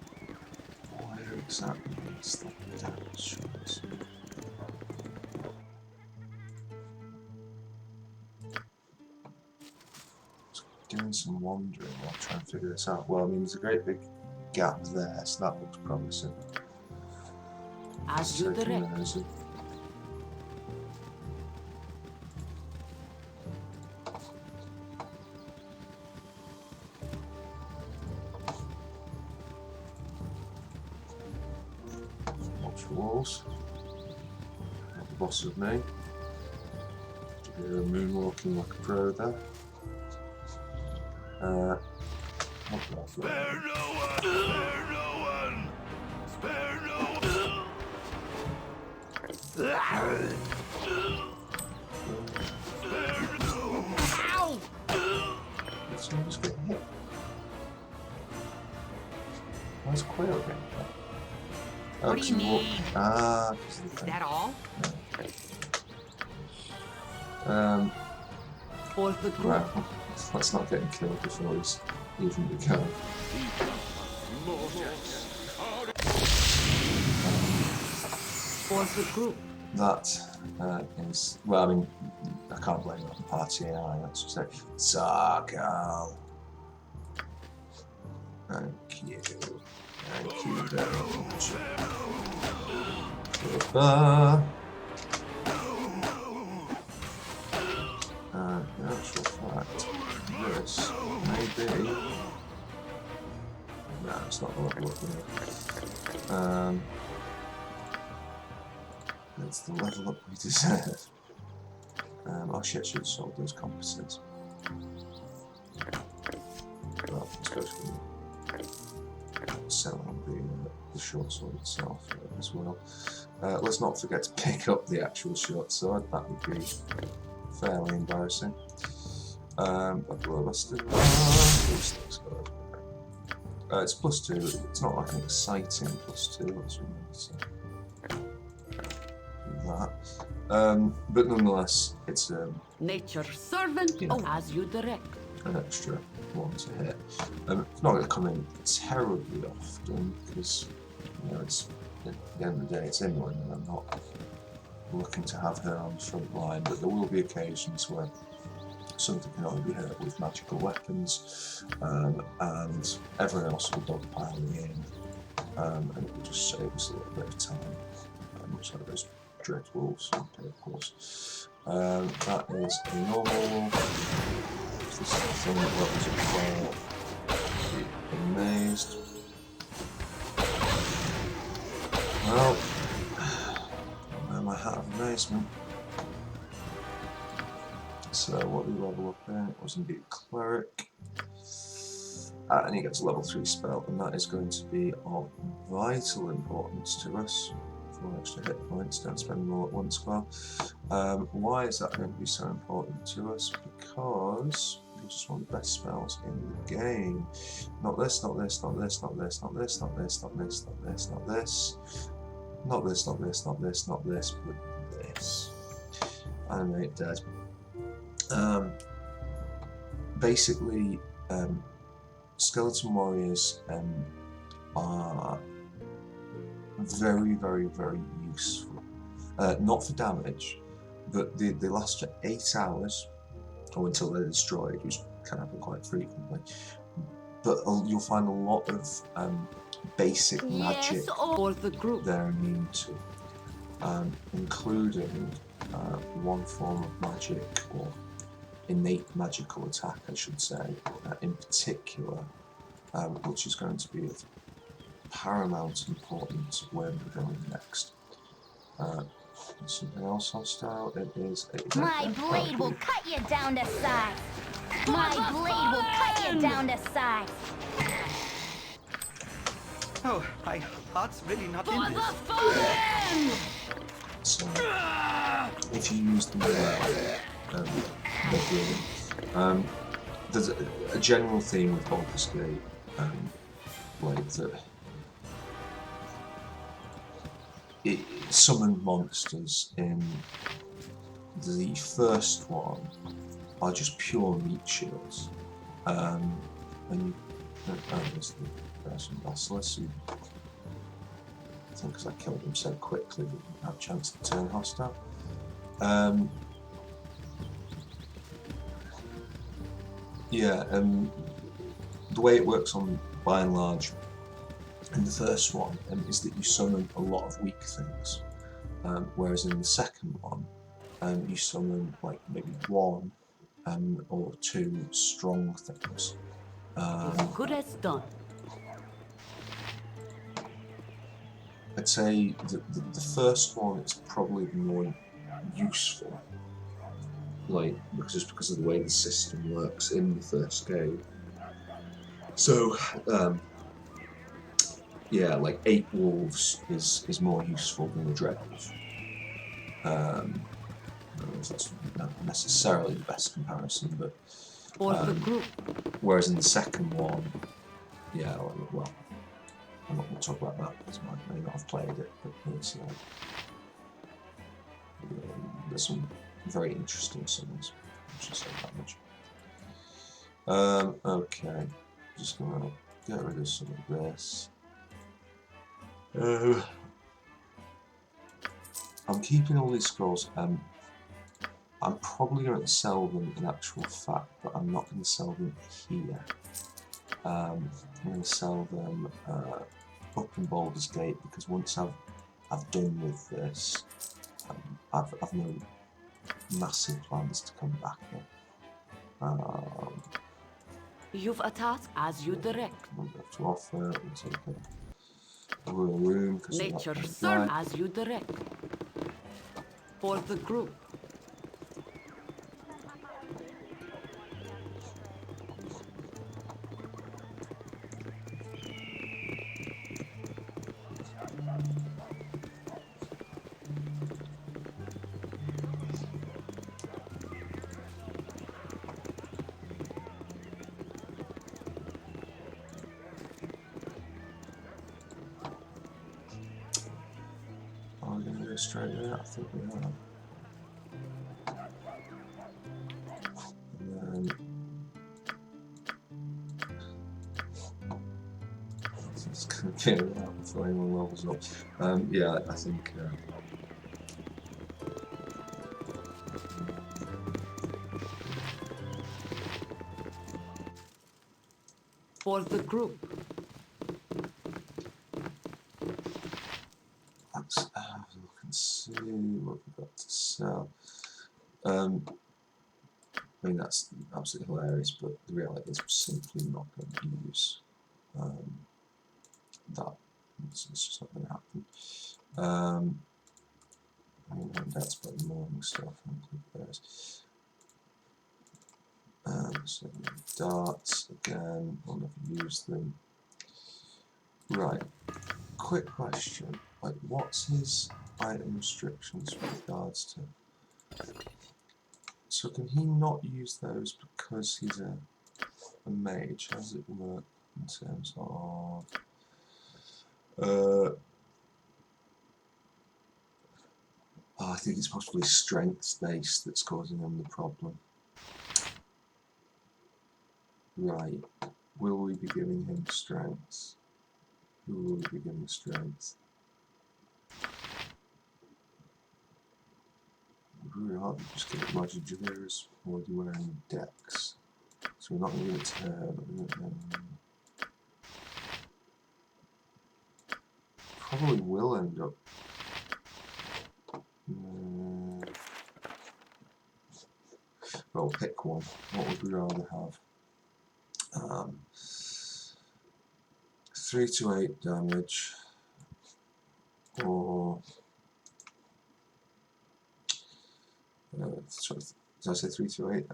Speaker 1: where exactly is that damage was. Doing some wandering while trying to figure this out. Well, I mean, there's a great big gap there, so that looks promising.
Speaker 3: As you direct.
Speaker 1: Watch the walls. Not the boss of me. Moonwalking like a pro there.
Speaker 2: Spare no one! Spare no one! Spare no one! Spare no one! Ow!
Speaker 1: Did someone just get hit? Why's Quail getting hit?
Speaker 5: What do you need?
Speaker 1: Ah, because of the
Speaker 5: Is
Speaker 1: thing.
Speaker 5: that all?
Speaker 3: For the group.
Speaker 1: Well, let's not get him killed before he's even begun.
Speaker 3: For the group.
Speaker 1: That is, well, I mean, I can't blame it on the party AI, let's just say, Sarko. Thank you. Thank you very much. In actual fact, this may be. No, it's not the level up here. It's the level up we deserve. Oh shit, should have sold those compasses. Well, let's go for selling the short sword itself as well. Let's not forget to pick up the actual short sword, that would be fairly embarrassing. But what am I still? It's +2, it's not like an exciting +2, let's remember to do that. But nonetheless, it's
Speaker 3: Nature servant.
Speaker 1: You know.
Speaker 3: Oh, as you direct.
Speaker 1: an extra one to hit. It's not going to come in terribly often because, you know, it's at the end of the day it's England and I'm not looking to have her on the front line, but there will be occasions where something can only be hurt with magical weapons, and everyone else will be piling in, and it will just save us a little bit of time, much like those dread wolves and purples. That is a normal. This is the thing that levels up for the amazed. Well, I'm my hat of amazement. So what do we level up in? It was indeed cleric. and he gets a level 3 spell, and that is going to be of vital importance to us. 4 extra hit points, don't spend them all at once. Well, why is that going to be so important to us? Because we just want the best spells in the game. Not this, not this, not this, not this, not this, not this, not this, not this, not this, not this, not this, not this, not this, but this. Animate dead. Basically, skeleton warriors are very, very, very useful. Not for damage, but they last for 8 hours, or until they're destroyed, which can happen quite frequently. But you'll find a lot of basic magic
Speaker 3: or the group.
Speaker 1: they're immune to, including one form of magic, or innate magical attack, I should say, in particular, which is going to be of paramount importance where we're going next. Something else hostile. It is.
Speaker 4: My blade will cut you down to size. My blade will cut you down to size.
Speaker 6: Oh, my heart's really not in
Speaker 3: For
Speaker 6: this.
Speaker 3: the fallen!
Speaker 1: So, if you use them well, they're brilliant. There's a general theme with Baldur's Gate, like that. It summoned monsters in the first one are just pure meat shields, and you there's the person Basilisk, who I think because I killed him so quickly we didn't have a chance to turn hostile. The way it works on, by and large, in the first one is that you summon a lot of weak things, whereas in the second one you summon like maybe 1 or 2 strong things.
Speaker 3: As good as done.
Speaker 1: I'd say the first one is probably the more useful, like just because of the way the system works in the first game. So yeah, like 8 wolves is more useful than a dread wolf. That's not necessarily the best comparison, but
Speaker 3: For the group.
Speaker 1: whereas in the second one, yeah, well, I'm not going to talk about that because I may not have played it, but there's some very interesting summons. I should say that much. Okay, just gonna get rid of some of this. I'm keeping all these scrolls. I'm probably going to sell them in actual fact, but I'm not going to sell them here. I'm going to sell them up in Baldur's Gate, because once I've done with this, I've no massive plans to come back here.
Speaker 3: You've a task as you direct.
Speaker 1: I'll have to offer. We'll take a royal room.
Speaker 3: Nature serve as you direct. For the group.
Speaker 1: Are we going to go straight there? I think we are. And then it's going to get it out before anyone levels up. Yeah, I think.
Speaker 3: For the group.
Speaker 1: Let's have a look and see what we've got to sell. I mean, that's absolutely hilarious, but the reality is we're simply not going to use that. It's just not going to happen. I mean, that's about the morning stuff. I'll click those. So darts again, I'll never use them. Right, quick question. Like, what's his item restrictions with regards to? So can he not use those because he's a mage? How does it work in terms of? I think it's possibly strength based that's causing him the problem. Right. Will we be giving him strength? Who will we be giving strength? Really hard to just get Magic Javira's already wearing Dex. So we're not going to give it to her, but we're going to probably will end up. Well, pick one. What would we rather have? 3 to 8 damage, or sorry, did I say 3 to 8?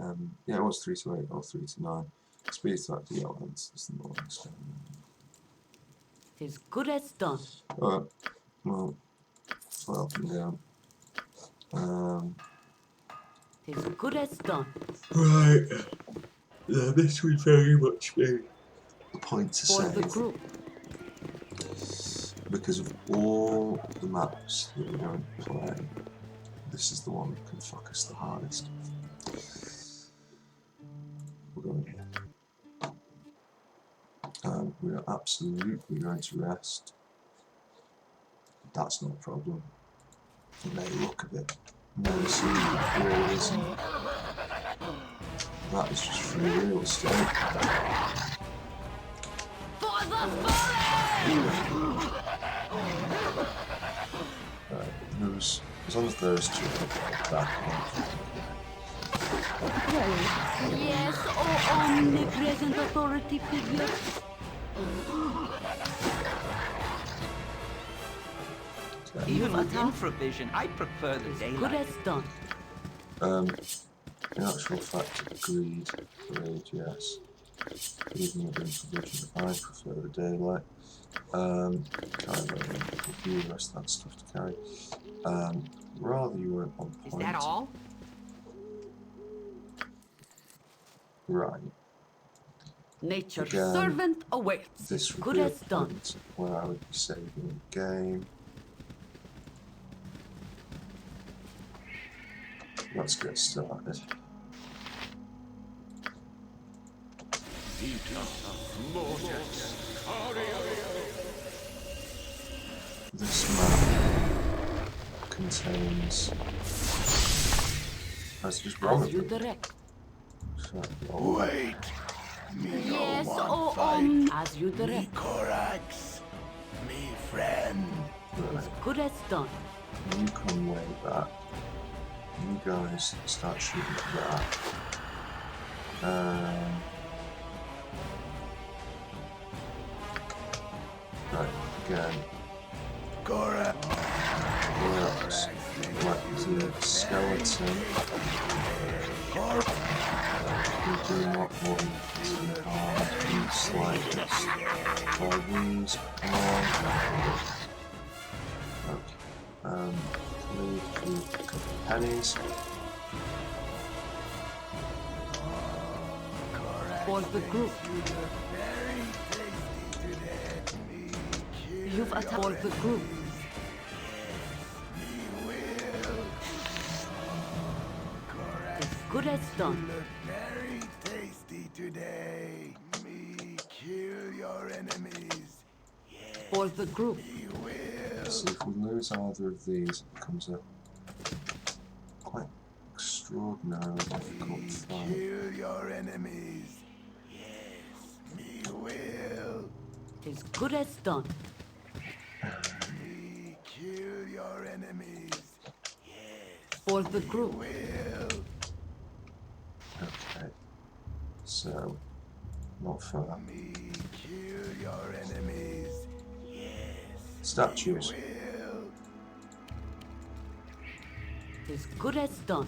Speaker 1: Yeah, it was 3 to 8 or 3 to 9. Speed to that elements is the longest.
Speaker 3: As good as done.
Speaker 1: Alright, well, fly up and down.
Speaker 3: As good as done.
Speaker 1: Right, yeah, this would very much be the point to
Speaker 3: For
Speaker 1: save.
Speaker 3: the group.
Speaker 1: Because of all the maps that we're going to play, this is the one that can fuck us the hardest. We're going here. We are absolutely going to rest. That's not a problem. It may look a bit menacing, but it really isn't. That is just free real estate.
Speaker 3: For the forest!
Speaker 1: As long as there's two back on.
Speaker 3: Yes, oh omnipresent authority figure.
Speaker 6: Even with infravision, I prefer the
Speaker 3: Good
Speaker 6: daylight.
Speaker 3: as done.
Speaker 1: In actual fact, agreed. Yes. Even with infravision, I prefer the daylight. Kind of review the rest of that stuff to carry. Rather you weren't on point.
Speaker 5: Is that all?
Speaker 1: Right.
Speaker 3: Nature's
Speaker 1: Again,
Speaker 3: servant awaits.
Speaker 1: This would
Speaker 3: Good
Speaker 1: be a
Speaker 3: as done.
Speaker 1: point where I would be saving the game. Let's get started. This map contains. That's just one
Speaker 3: As
Speaker 1: of
Speaker 3: you
Speaker 1: them.
Speaker 3: direct.
Speaker 2: Wait. Me
Speaker 3: Yes,
Speaker 2: no want
Speaker 3: oh
Speaker 2: fight.
Speaker 3: as you
Speaker 2: Me
Speaker 3: direct.
Speaker 2: Corax. Me friend.
Speaker 3: As good as done.
Speaker 1: You come way back. You guys start shooting for that. Right, again.
Speaker 2: Corax.
Speaker 1: Works. Like the skeleton. We do not want to hard in the slightest. By these, come on. Okay. Leave a couple of pennies.
Speaker 3: For the group. You've attacked for the group. As good as done.
Speaker 2: Very tasty today. Me kill your enemies.
Speaker 3: For the group.
Speaker 1: So if we lose either of these, it becomes a quite extraordinarily difficult fight.
Speaker 2: Kill your enemies. Yes, me will.
Speaker 3: As good as done.
Speaker 2: Me kill your enemies.
Speaker 3: For the group.
Speaker 2: Will.
Speaker 1: Okay. So, not far.
Speaker 2: Me kill your enemies.
Speaker 1: Statues.
Speaker 2: Will.
Speaker 3: As good as done.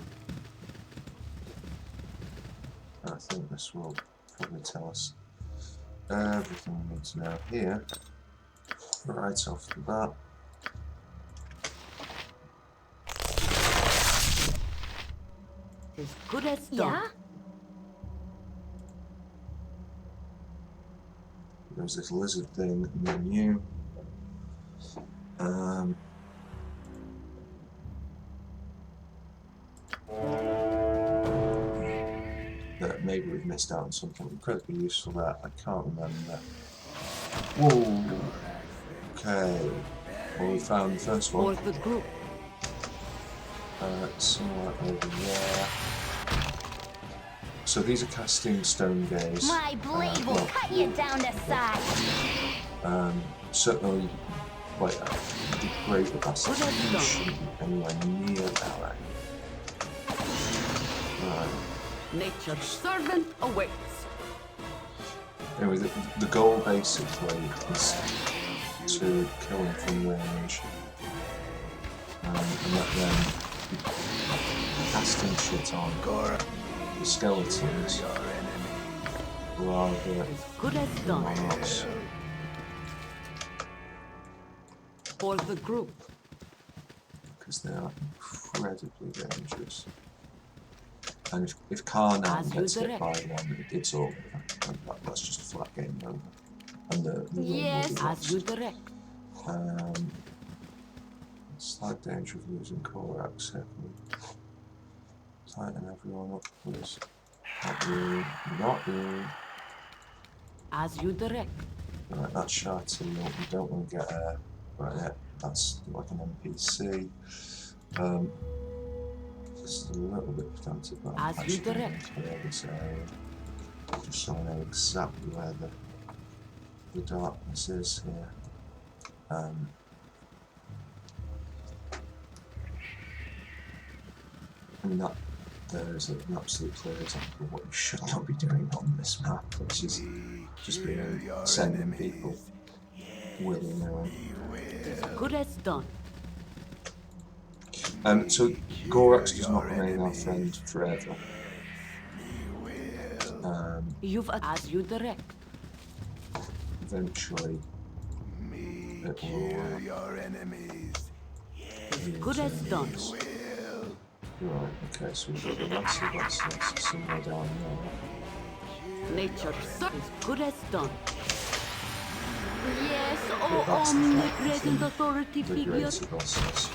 Speaker 1: Right. I think this will probably tell us everything we need to know here. Right off the bat.
Speaker 3: As good as done.
Speaker 4: Yeah?
Speaker 1: There's this lizard thing near you. That maybe we've missed out on something incredibly useful there. I can't remember. Whoa! Okay. Well, we found the first one.
Speaker 3: For the group.
Speaker 1: Somewhere over there. So these are casting stone gaze.
Speaker 4: My blade will cut you down to size.
Speaker 1: Certainly, like the great capacity, you shouldn't be anywhere near that way. Right.
Speaker 3: Nature's servant awaits.
Speaker 1: Anyway, the goal basically is to kill him from range. And let them be casting shit on the skeletons rather
Speaker 3: Good as
Speaker 1: than
Speaker 3: done.
Speaker 1: on us.
Speaker 3: For the group.
Speaker 1: Because they are incredibly dangerous. And if Karnan
Speaker 3: As
Speaker 1: gets
Speaker 3: you
Speaker 1: hit by
Speaker 3: direct.
Speaker 1: one, it's over. And that's just a flat game over. And the run
Speaker 4: Yes.
Speaker 1: will be
Speaker 3: As
Speaker 1: lost.
Speaker 3: you direct.
Speaker 1: Slight danger of losing Korax here. Tighten everyone up, please. Not you. Not you.
Speaker 3: As you direct.
Speaker 1: Right, that's Sharty. You don't want to get her. Right, yeah, that's like an NPC. This is a little bit pedantic, but I'm
Speaker 3: As you
Speaker 1: actually going
Speaker 3: direct.
Speaker 1: to clear this area. Just so I know exactly where the darkness is here. I mean, that there is an absolute clear example of what you should not be doing on this map, which is just being sending people willy-nilly.
Speaker 3: Good as done.
Speaker 1: So Gorax does not remain our friend forever.
Speaker 3: You've as you direct.
Speaker 1: Eventually, it will.
Speaker 3: Good as done.
Speaker 1: Right. Okay. So we've got the massive somewhere down there.
Speaker 3: Nature's servant is good as done. Yes,
Speaker 1: Yeah,
Speaker 3: oh
Speaker 1: that's the
Speaker 3: omnipresent
Speaker 1: fact,
Speaker 3: authority
Speaker 1: the
Speaker 3: figure.
Speaker 1: greater bosses.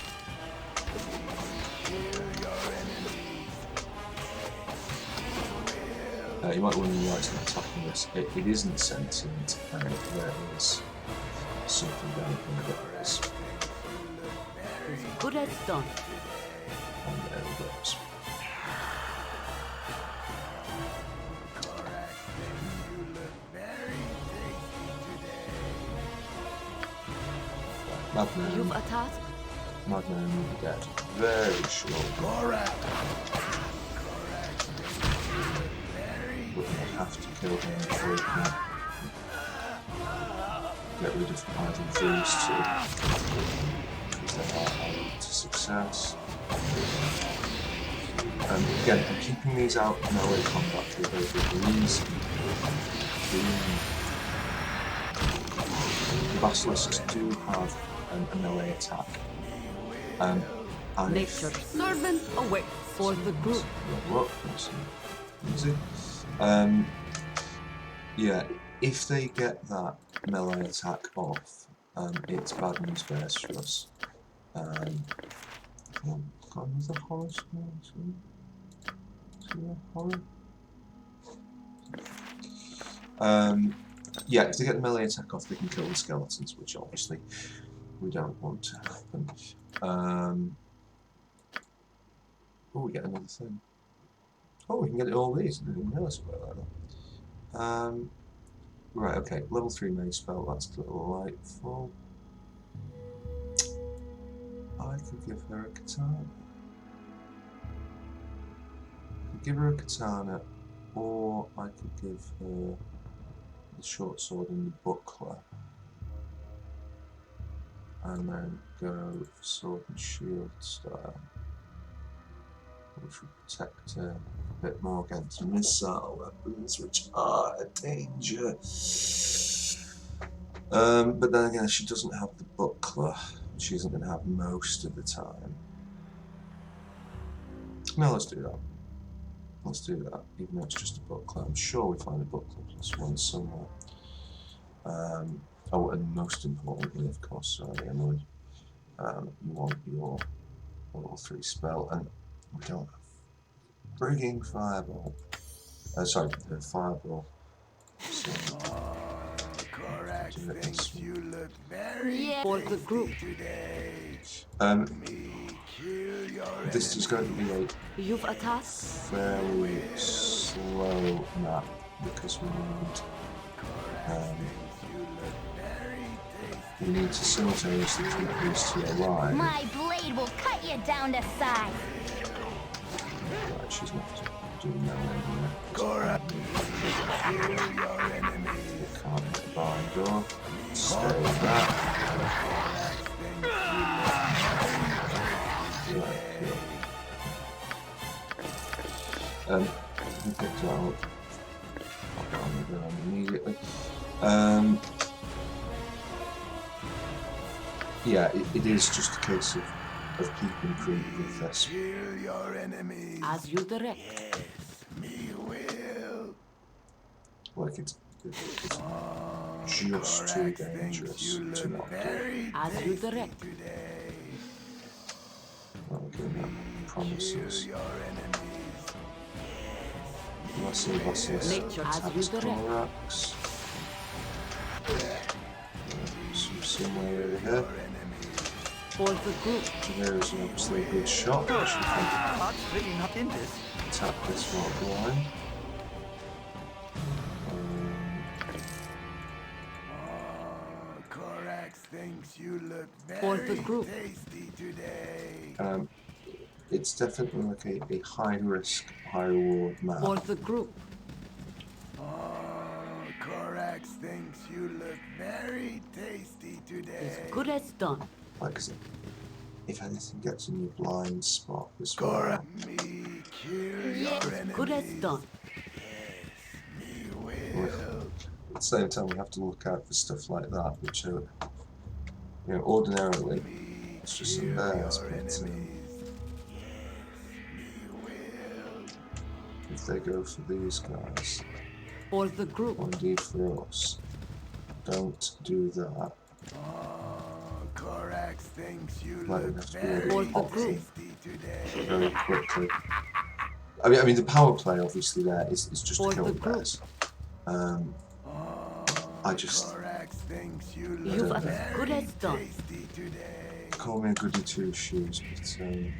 Speaker 1: You might wonder why it's not attacking us. It isn't sentient, and there is something down here that is.
Speaker 3: Good as done.
Speaker 1: And there it goes.
Speaker 3: You've
Speaker 1: Madman.
Speaker 3: a task.
Speaker 1: Madman will be dead very shortly. But we'll have to kill him before we can get rid of either of these two, because they are our route to success. Again, I'm keeping these out of melee combat for a very good reason. The basilisks do have a melee attack. And
Speaker 3: Nature's servant awaits for the group.
Speaker 1: What? Easy. Yeah, if they get that melee attack off, it's bad news bears for us. Oh, God, was the horror school? Horror? Yeah, if they get the melee attack off, they can kill the skeletons, which obviously we don't want to happen. Oh, we get another thing. Oh, we can get all these. I didn't realise about that. Right, okay. Level 3 maze spell, that's delightful. I could give her a katana. I could give her a katana, or I could give her the short sword and the buckler. And then go for sword and shield style, which would protect her bit more against missile weapons, which are a danger. But then again, she doesn't have the buckler. She isn't going to have most of the time. No, let's do that. Let's do that, even though it's just a buckler. I'm sure we find a buckler +1 somewhere. Oh, and most importantly, of course, sorry, Emily, you want your level 3 spell, and we don't have frigging fireball. Sorry, fireball. So,
Speaker 2: Korax thinks you look very
Speaker 3: For the group.
Speaker 2: today.
Speaker 1: This is going to be a
Speaker 3: You've attacked.
Speaker 1: fairly slow map because we need to simultaneously keep these two alive.
Speaker 4: My blade will cut you down to size.
Speaker 1: Right, she's going to have to do melee here.
Speaker 2: Korax, kill your enemy.
Speaker 1: We can't get Baldur. Stay with that. Right, cool. We picked out. I'll get on the ground immediately. Yeah, it is just a case of keeping creep with this.
Speaker 2: Kill your enemies.
Speaker 3: As you direct.
Speaker 2: Me will.
Speaker 1: Like it's just too dangerous to not do.
Speaker 3: As you direct.
Speaker 2: Today.
Speaker 1: Well, give me promises.
Speaker 2: Your enemies.
Speaker 1: Unless Basilisk
Speaker 3: Nature as
Speaker 1: attacks
Speaker 3: you direct.
Speaker 1: Korax. Somewhere over here.
Speaker 3: For the group.
Speaker 1: There's obviously a good shot. I should
Speaker 6: Heart's really not in this.
Speaker 1: attack this rock line.
Speaker 2: Korax thinks you look
Speaker 3: For
Speaker 2: very
Speaker 3: the group.
Speaker 2: tasty today.
Speaker 1: It's definitely like a high risk, high reward map.
Speaker 3: For the group.
Speaker 2: Korax thinks you look very tasty today.
Speaker 3: As good as done.
Speaker 1: Like, if anything gets in your blind spot as well.
Speaker 2: Korax, me kill your enemies.
Speaker 3: Good as done.
Speaker 2: Me will.
Speaker 1: At the same time, we have to look out for stuff like that, which are, ordinarily, it's just some bears, but if they go for these guys,
Speaker 3: For the group.
Speaker 1: or indeed for us, don't do that.
Speaker 2: Korax thinks you
Speaker 1: Like,
Speaker 2: look
Speaker 1: we have to
Speaker 2: very
Speaker 1: be
Speaker 3: For the group.
Speaker 2: tasty today.
Speaker 1: very quickly. I mean, the power play obviously there is just
Speaker 3: For
Speaker 1: to kill
Speaker 3: the
Speaker 1: the
Speaker 3: group.
Speaker 1: bears. I just
Speaker 2: Korax thinks you
Speaker 3: You've
Speaker 2: look
Speaker 3: as good
Speaker 2: very
Speaker 3: as done.
Speaker 2: tasty today.
Speaker 1: call me a goody two shoes, but I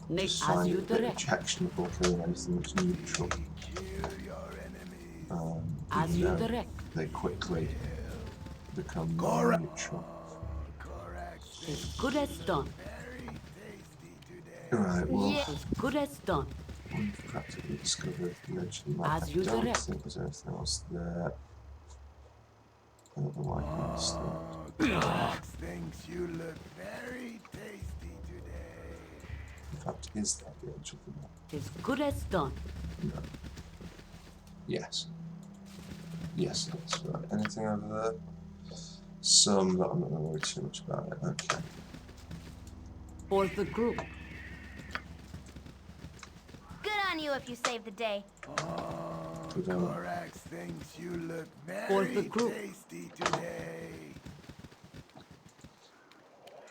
Speaker 3: Nate,
Speaker 1: just
Speaker 3: as
Speaker 1: find
Speaker 3: you
Speaker 1: it a bit
Speaker 3: direct.
Speaker 1: objectionable killing anything that's neutral.
Speaker 2: Kill your enemies.
Speaker 3: As
Speaker 1: Even
Speaker 3: you
Speaker 1: though
Speaker 3: direct.
Speaker 1: they quickly become
Speaker 2: Korax.
Speaker 1: neutral.
Speaker 2: Korax
Speaker 3: As good as done.
Speaker 2: very tasty today.
Speaker 1: Alright, well,
Speaker 3: As good as done.
Speaker 1: we've practically discovered the edge of the map.
Speaker 3: As
Speaker 1: I
Speaker 3: you
Speaker 1: don't
Speaker 3: direct.
Speaker 1: think there's anything else there. I don't know why I missed that.
Speaker 2: Korax thinks you look very tasty today.
Speaker 1: In fact, is that the edge of the map?
Speaker 3: As good as done.
Speaker 1: No. Yes. Yes, that's right. Anything over there? Some, but I'm not going to worry too much about it. Okay.
Speaker 3: For the group.
Speaker 4: Good on you if you save the day.
Speaker 1: Good on.
Speaker 2: Korax thinks you look
Speaker 3: For
Speaker 2: very
Speaker 3: the group.
Speaker 2: tasty today.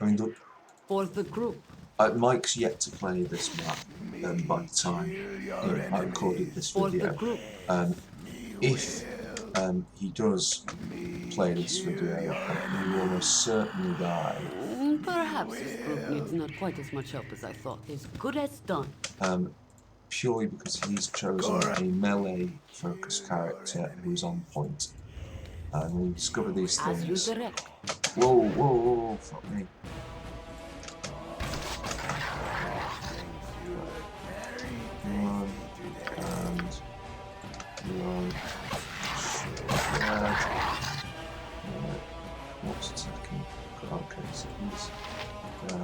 Speaker 1: I mean, look,
Speaker 3: For the group.
Speaker 1: Mike's yet to play this map by the time I recorded this
Speaker 3: For the
Speaker 1: video.
Speaker 3: group.
Speaker 1: If he does play this video, he will almost certainly die.
Speaker 3: Perhaps this group needs not quite as much help as I thought. As good as done.
Speaker 1: Purely because he's chosen a melee focused character who's on point. And when you discover these
Speaker 3: As you
Speaker 1: things.
Speaker 3: direct.
Speaker 1: Whoa, whoa, whoa, fuck me. One, and one. What's attacking? Okay, so he's down.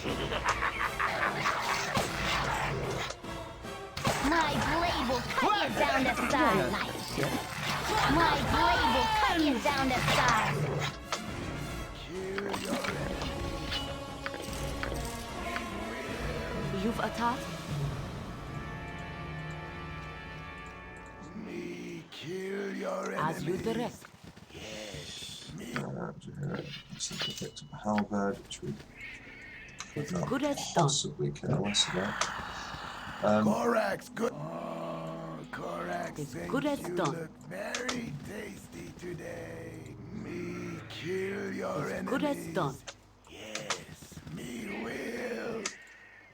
Speaker 4: My blade will cut you down to size. My blade will cut you down to size.
Speaker 3: You've attacked. As you direct.
Speaker 1: Simply picked up a halberd, which we could not
Speaker 3: good as done.
Speaker 1: possibly care less about.
Speaker 2: Korax, good. Oh, Korax,
Speaker 3: It's
Speaker 2: thinks
Speaker 3: good as
Speaker 2: you
Speaker 3: done.
Speaker 2: look very tasty today. Me kill your
Speaker 3: It's
Speaker 2: enemies.
Speaker 3: good as done.
Speaker 2: Yes, me will.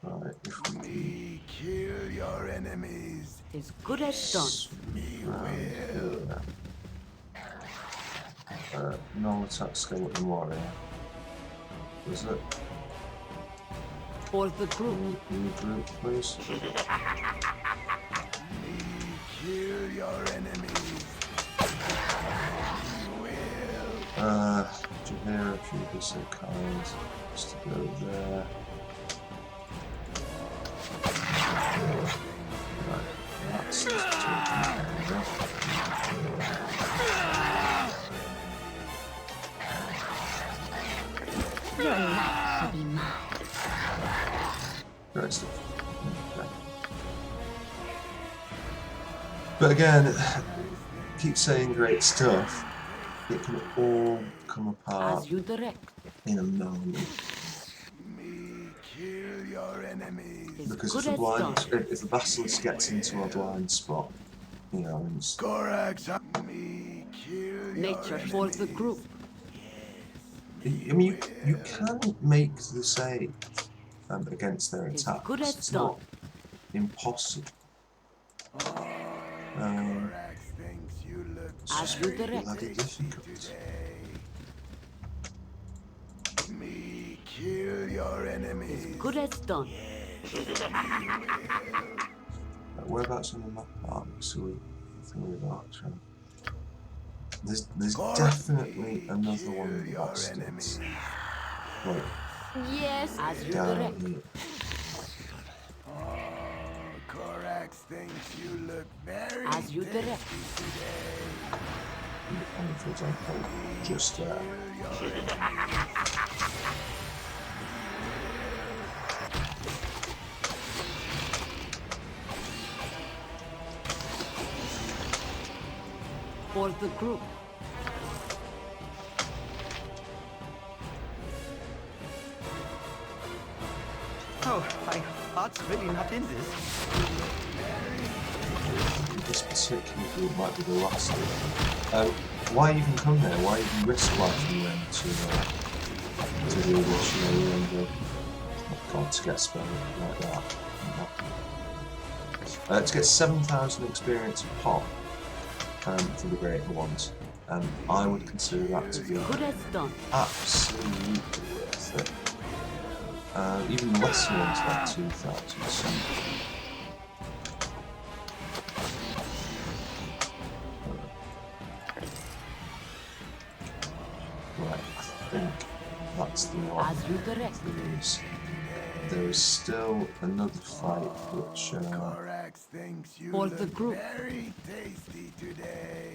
Speaker 1: Right, if we
Speaker 2: Me kill your enemies.
Speaker 3: It's good as done.
Speaker 2: Me will.
Speaker 1: no attack skeleton warrior. Was it?
Speaker 3: For the group.
Speaker 1: Can you group, please?
Speaker 2: Me kill your enemies. Me will.
Speaker 1: Jahira, if you'd be so kind, just to go there. Right, that's just
Speaker 4: Your life shall be mine.
Speaker 1: great stuff. Okay. But again, keep saying great stuff. It can all come apart
Speaker 3: As you direct.
Speaker 1: in a moment.
Speaker 2: Me kill your enemies.
Speaker 3: It's
Speaker 1: Because
Speaker 3: good
Speaker 1: if the,
Speaker 3: as
Speaker 1: blind,
Speaker 3: done.
Speaker 1: if the basilisk gets into a blind spot, you know, and it's,
Speaker 2: Korax, me kill
Speaker 3: Nature
Speaker 2: your
Speaker 3: for the
Speaker 2: enemies.
Speaker 3: group.
Speaker 1: I mean, you can make the save against their
Speaker 3: It's
Speaker 1: attacks.
Speaker 3: good as
Speaker 1: It's
Speaker 3: done.
Speaker 1: not impossible.
Speaker 2: Korax thinks you look
Speaker 3: As you direct.
Speaker 1: Bloody difficult.
Speaker 2: today. Me kill your enemies.
Speaker 3: It's good as done.
Speaker 1: Whereabouts on the map are we? So we think we're actually. There's
Speaker 2: Korax,
Speaker 1: definitely another
Speaker 2: kill
Speaker 1: one of the
Speaker 2: your
Speaker 1: bastards.
Speaker 2: enemies.
Speaker 1: Like
Speaker 3: Yes. As you
Speaker 1: down
Speaker 3: direct.
Speaker 1: here.
Speaker 2: Korax thinks you look very
Speaker 3: As you direct.
Speaker 1: And for example, just there.
Speaker 3: For the group.
Speaker 6: Oh, my heart's really not in this.
Speaker 1: This particular group might be the last one. Why even come there? Why even risk life and then to do this? You know, you're under God to get spelled like that. To get 7,000 experience a pop for the greater ones, I would consider that to be
Speaker 3: Good as done.
Speaker 1: absolutely worth it. Even the lesser ones like 2,000. Right, I think that's the one.
Speaker 3: As you direct.
Speaker 1: There is still another fight which
Speaker 2: Korax thinks you
Speaker 3: For
Speaker 2: look
Speaker 3: the group.
Speaker 2: very tasty today.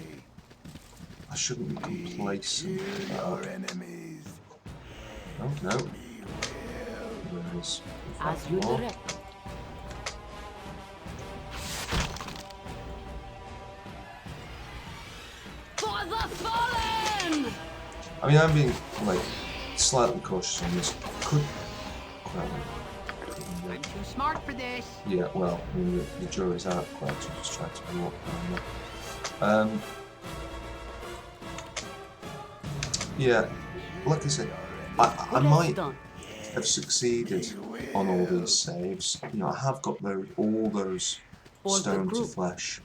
Speaker 1: I shouldn't be complacent
Speaker 2: Kill your
Speaker 1: about.
Speaker 2: enemies.
Speaker 1: Oh no. There is in
Speaker 3: As
Speaker 1: fact
Speaker 3: you
Speaker 1: more.
Speaker 3: direct. For the fallen!
Speaker 1: I mean, I'm being like slightly cautious on this. Could well,
Speaker 5: I'm too smart for this.
Speaker 1: yeah, well, I mean, the jury's out. Quite to just try to walk down there. Yeah, like I said, I
Speaker 3: Good as
Speaker 1: might
Speaker 3: done.
Speaker 1: have succeeded on all these saves. You know, I have got all those
Speaker 3: For the
Speaker 1: stone to
Speaker 3: group.
Speaker 1: flesh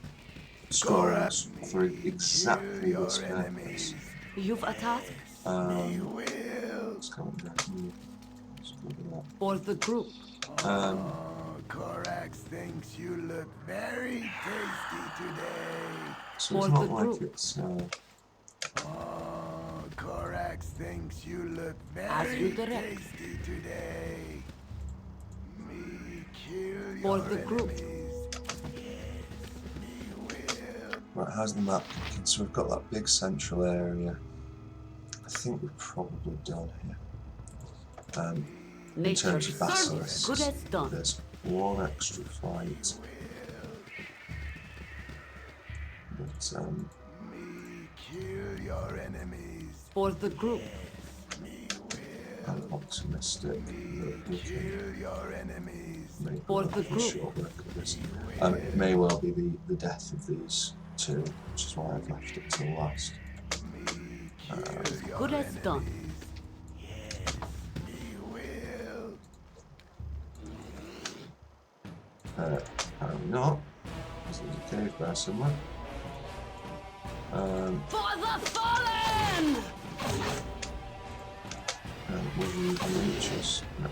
Speaker 1: scrolls for exactly this purpose.
Speaker 3: You've attacked.
Speaker 1: It's coming back here. Let's go to that.
Speaker 3: For the group.
Speaker 2: Korax thinks you look very tasty today.
Speaker 1: So
Speaker 3: For
Speaker 1: it's not
Speaker 3: the
Speaker 1: like
Speaker 3: group.
Speaker 1: it's
Speaker 2: Korax thinks you look
Speaker 3: As
Speaker 2: very
Speaker 3: you direct.
Speaker 2: tasty today.
Speaker 3: For the group.
Speaker 1: Right, how's the map looking? So we've got that big central area. I think we're probably done here. In terms of basilisks,
Speaker 3: good as done.
Speaker 1: there's one extra fight. But,
Speaker 3: For the group.
Speaker 1: I'm optimistic that we can make
Speaker 3: For
Speaker 1: a
Speaker 3: the group.
Speaker 1: short work of this. It may well be the death of these two, which is why I've left it till last.
Speaker 3: Good as done.
Speaker 1: Apparently not, because there's a cave there somewhere.
Speaker 3: For the fallen!
Speaker 1: Will we even reach us? No.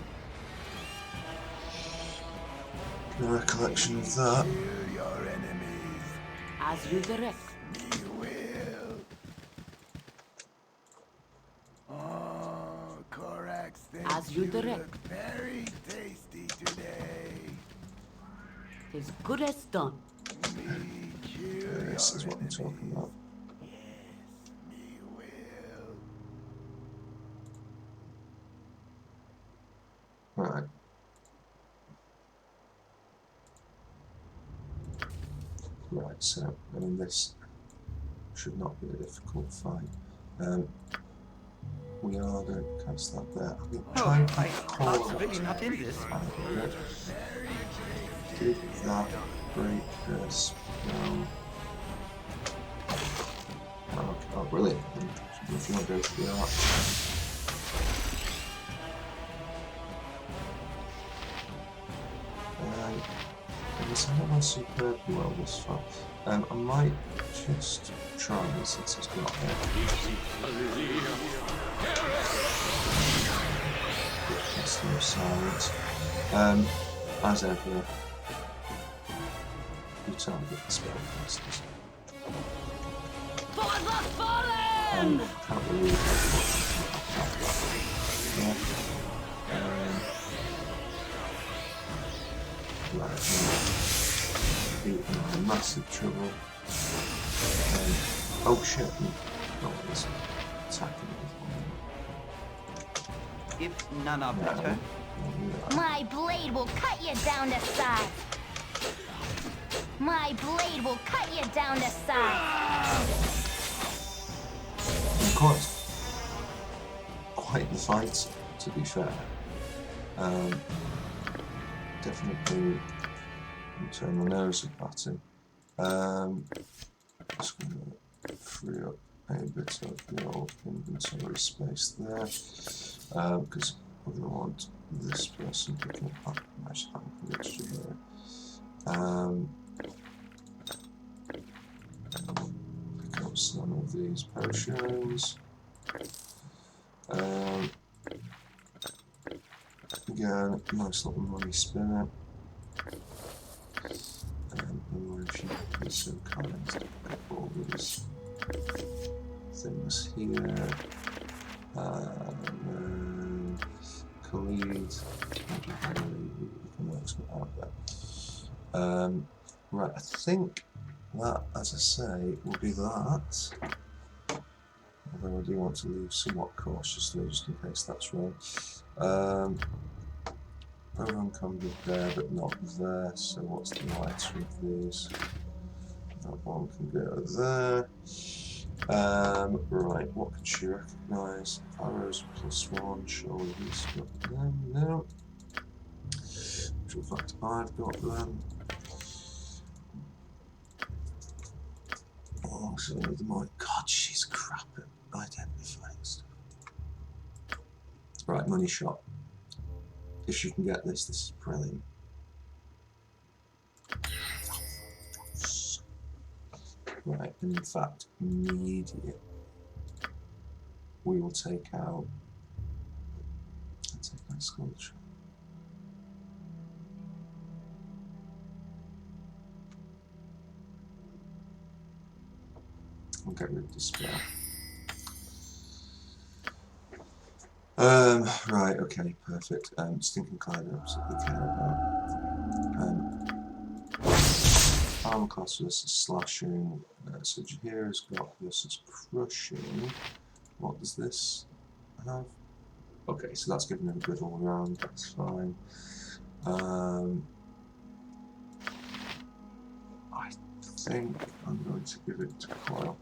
Speaker 1: No recollection of that.
Speaker 3: As you direct. As you direct.
Speaker 2: Very tasty today.
Speaker 3: Tis good as done.
Speaker 1: This is what I'm talking about. Right. Right, so, I mean, this should not be a difficult fight. We are going to cast that there. I mean, try and
Speaker 6: Heart's really not in this.
Speaker 1: Did that break this? No. Oh, brilliant. If you want to go for the arch. I guess I don't know superb well this far. I might just try this since it's got it. Casting of silence. As ever, you target the spellcasters.
Speaker 3: For the fallen!
Speaker 1: Can't believe how much right, I'm in massive trouble. Oh shit, no, it's attacking me.
Speaker 6: If none are better,
Speaker 4: My blade will cut you down to size. My blade will cut you down to size.
Speaker 1: Quite the fight, to be fair. Definitely turn my nose up at him. Just going to free up a bit of the old inventory space there, because I'm going to want this person picking up my mixture here. Pick up some of these potions. Again, nice little money spinner. Or if you could be so kind to pick up all these things here. Khalid, you can work something out there. Right, I think that, as I say, will be that. Although I do want to leave somewhat cautiously, just in case that's wrong. Over encumbered there, but not there. So what's the lighter of these? That one can go there. Right, what can she recognise? Arrows +1, shoulders, got them, no. In fact, I've got them. Oh, so the more. God, she's crap at identifying stuff. Right, money shot. If she can get this, this is brilliant. Right, and in fact, immediate, we will take out sculpture. We'll get rid of despair. Right, okay, perfect. Stinking Clyde I absolutely care about. Armor class versus slashing. So Jahira's got versus crushing. What does this have? Okay, so that's giving him a good all round, that's fine. I think I'm going to give it to Coil.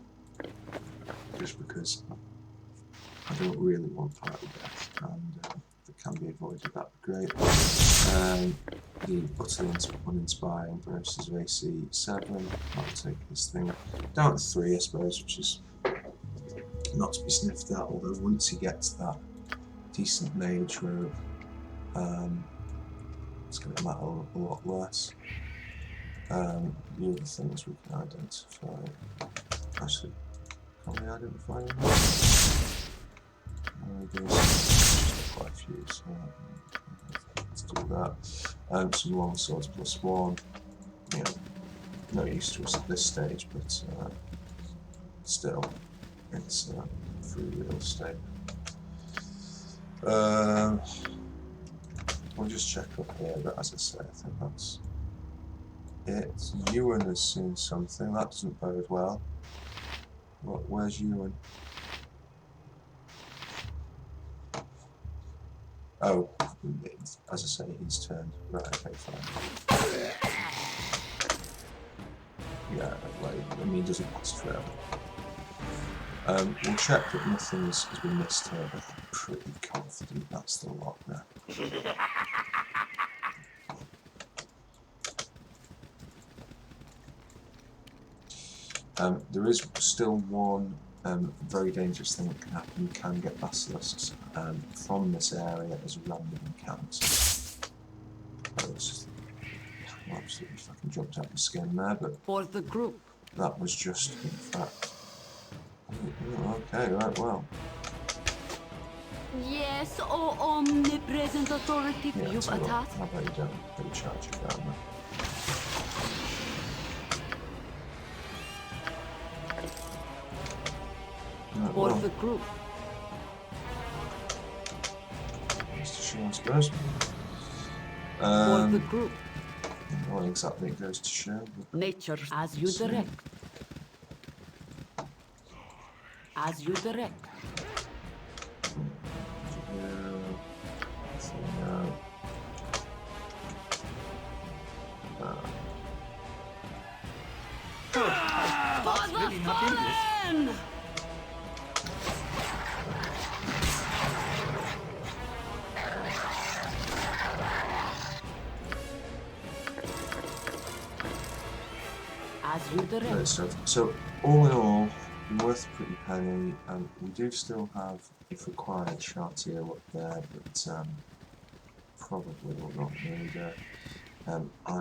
Speaker 1: Just because I don't really want party death, and if it can be avoided, that'd be great. The utterly uninspiring versus AC 7. I'll take this thing down to 3, I suppose, which is not to be sniffed at, although once he gets that decent mage robe, it's going to matter a lot less. The other things we can identify. Actually, can't we identify them? There's quite a few, so let's do that. Some long swords +1. You know, no use to us at this stage, but still, it's free real estate. We'll just check up here, but as I say, I think that's it. Ewan has seen something. That doesn't bode well. Where's Ewan? Oh, as I say, he's turned. Right, okay, fine. Yeah, like, I mean, it doesn't last forever. We'll check that nothing has been missed here, but I'm pretty confident that's the lot there. There is still one very dangerous thing that can happen. You can get basilisks from this area as random encounters. That was just absolutely fucking jumped out my skin there, but
Speaker 3: For the group.
Speaker 1: that was just, in fact. Oh, okay, right, well.
Speaker 3: Yes, oh omnipresent authority,
Speaker 1: Yeah,
Speaker 3: you've a task.
Speaker 1: how about you don't really charge it down there? Right,
Speaker 3: For
Speaker 1: well,
Speaker 3: the group.
Speaker 1: Mr. Shaw, I suppose.
Speaker 3: For the group.
Speaker 1: What exactly it goes to show.
Speaker 3: Nature as you direct. As you direct.
Speaker 5: That's really not in this.
Speaker 3: Fallen! As you direct.
Speaker 1: Great stuff. So, all in all, worth a pretty penny. We do still have, if required, Chartier up there, but probably will not need it. I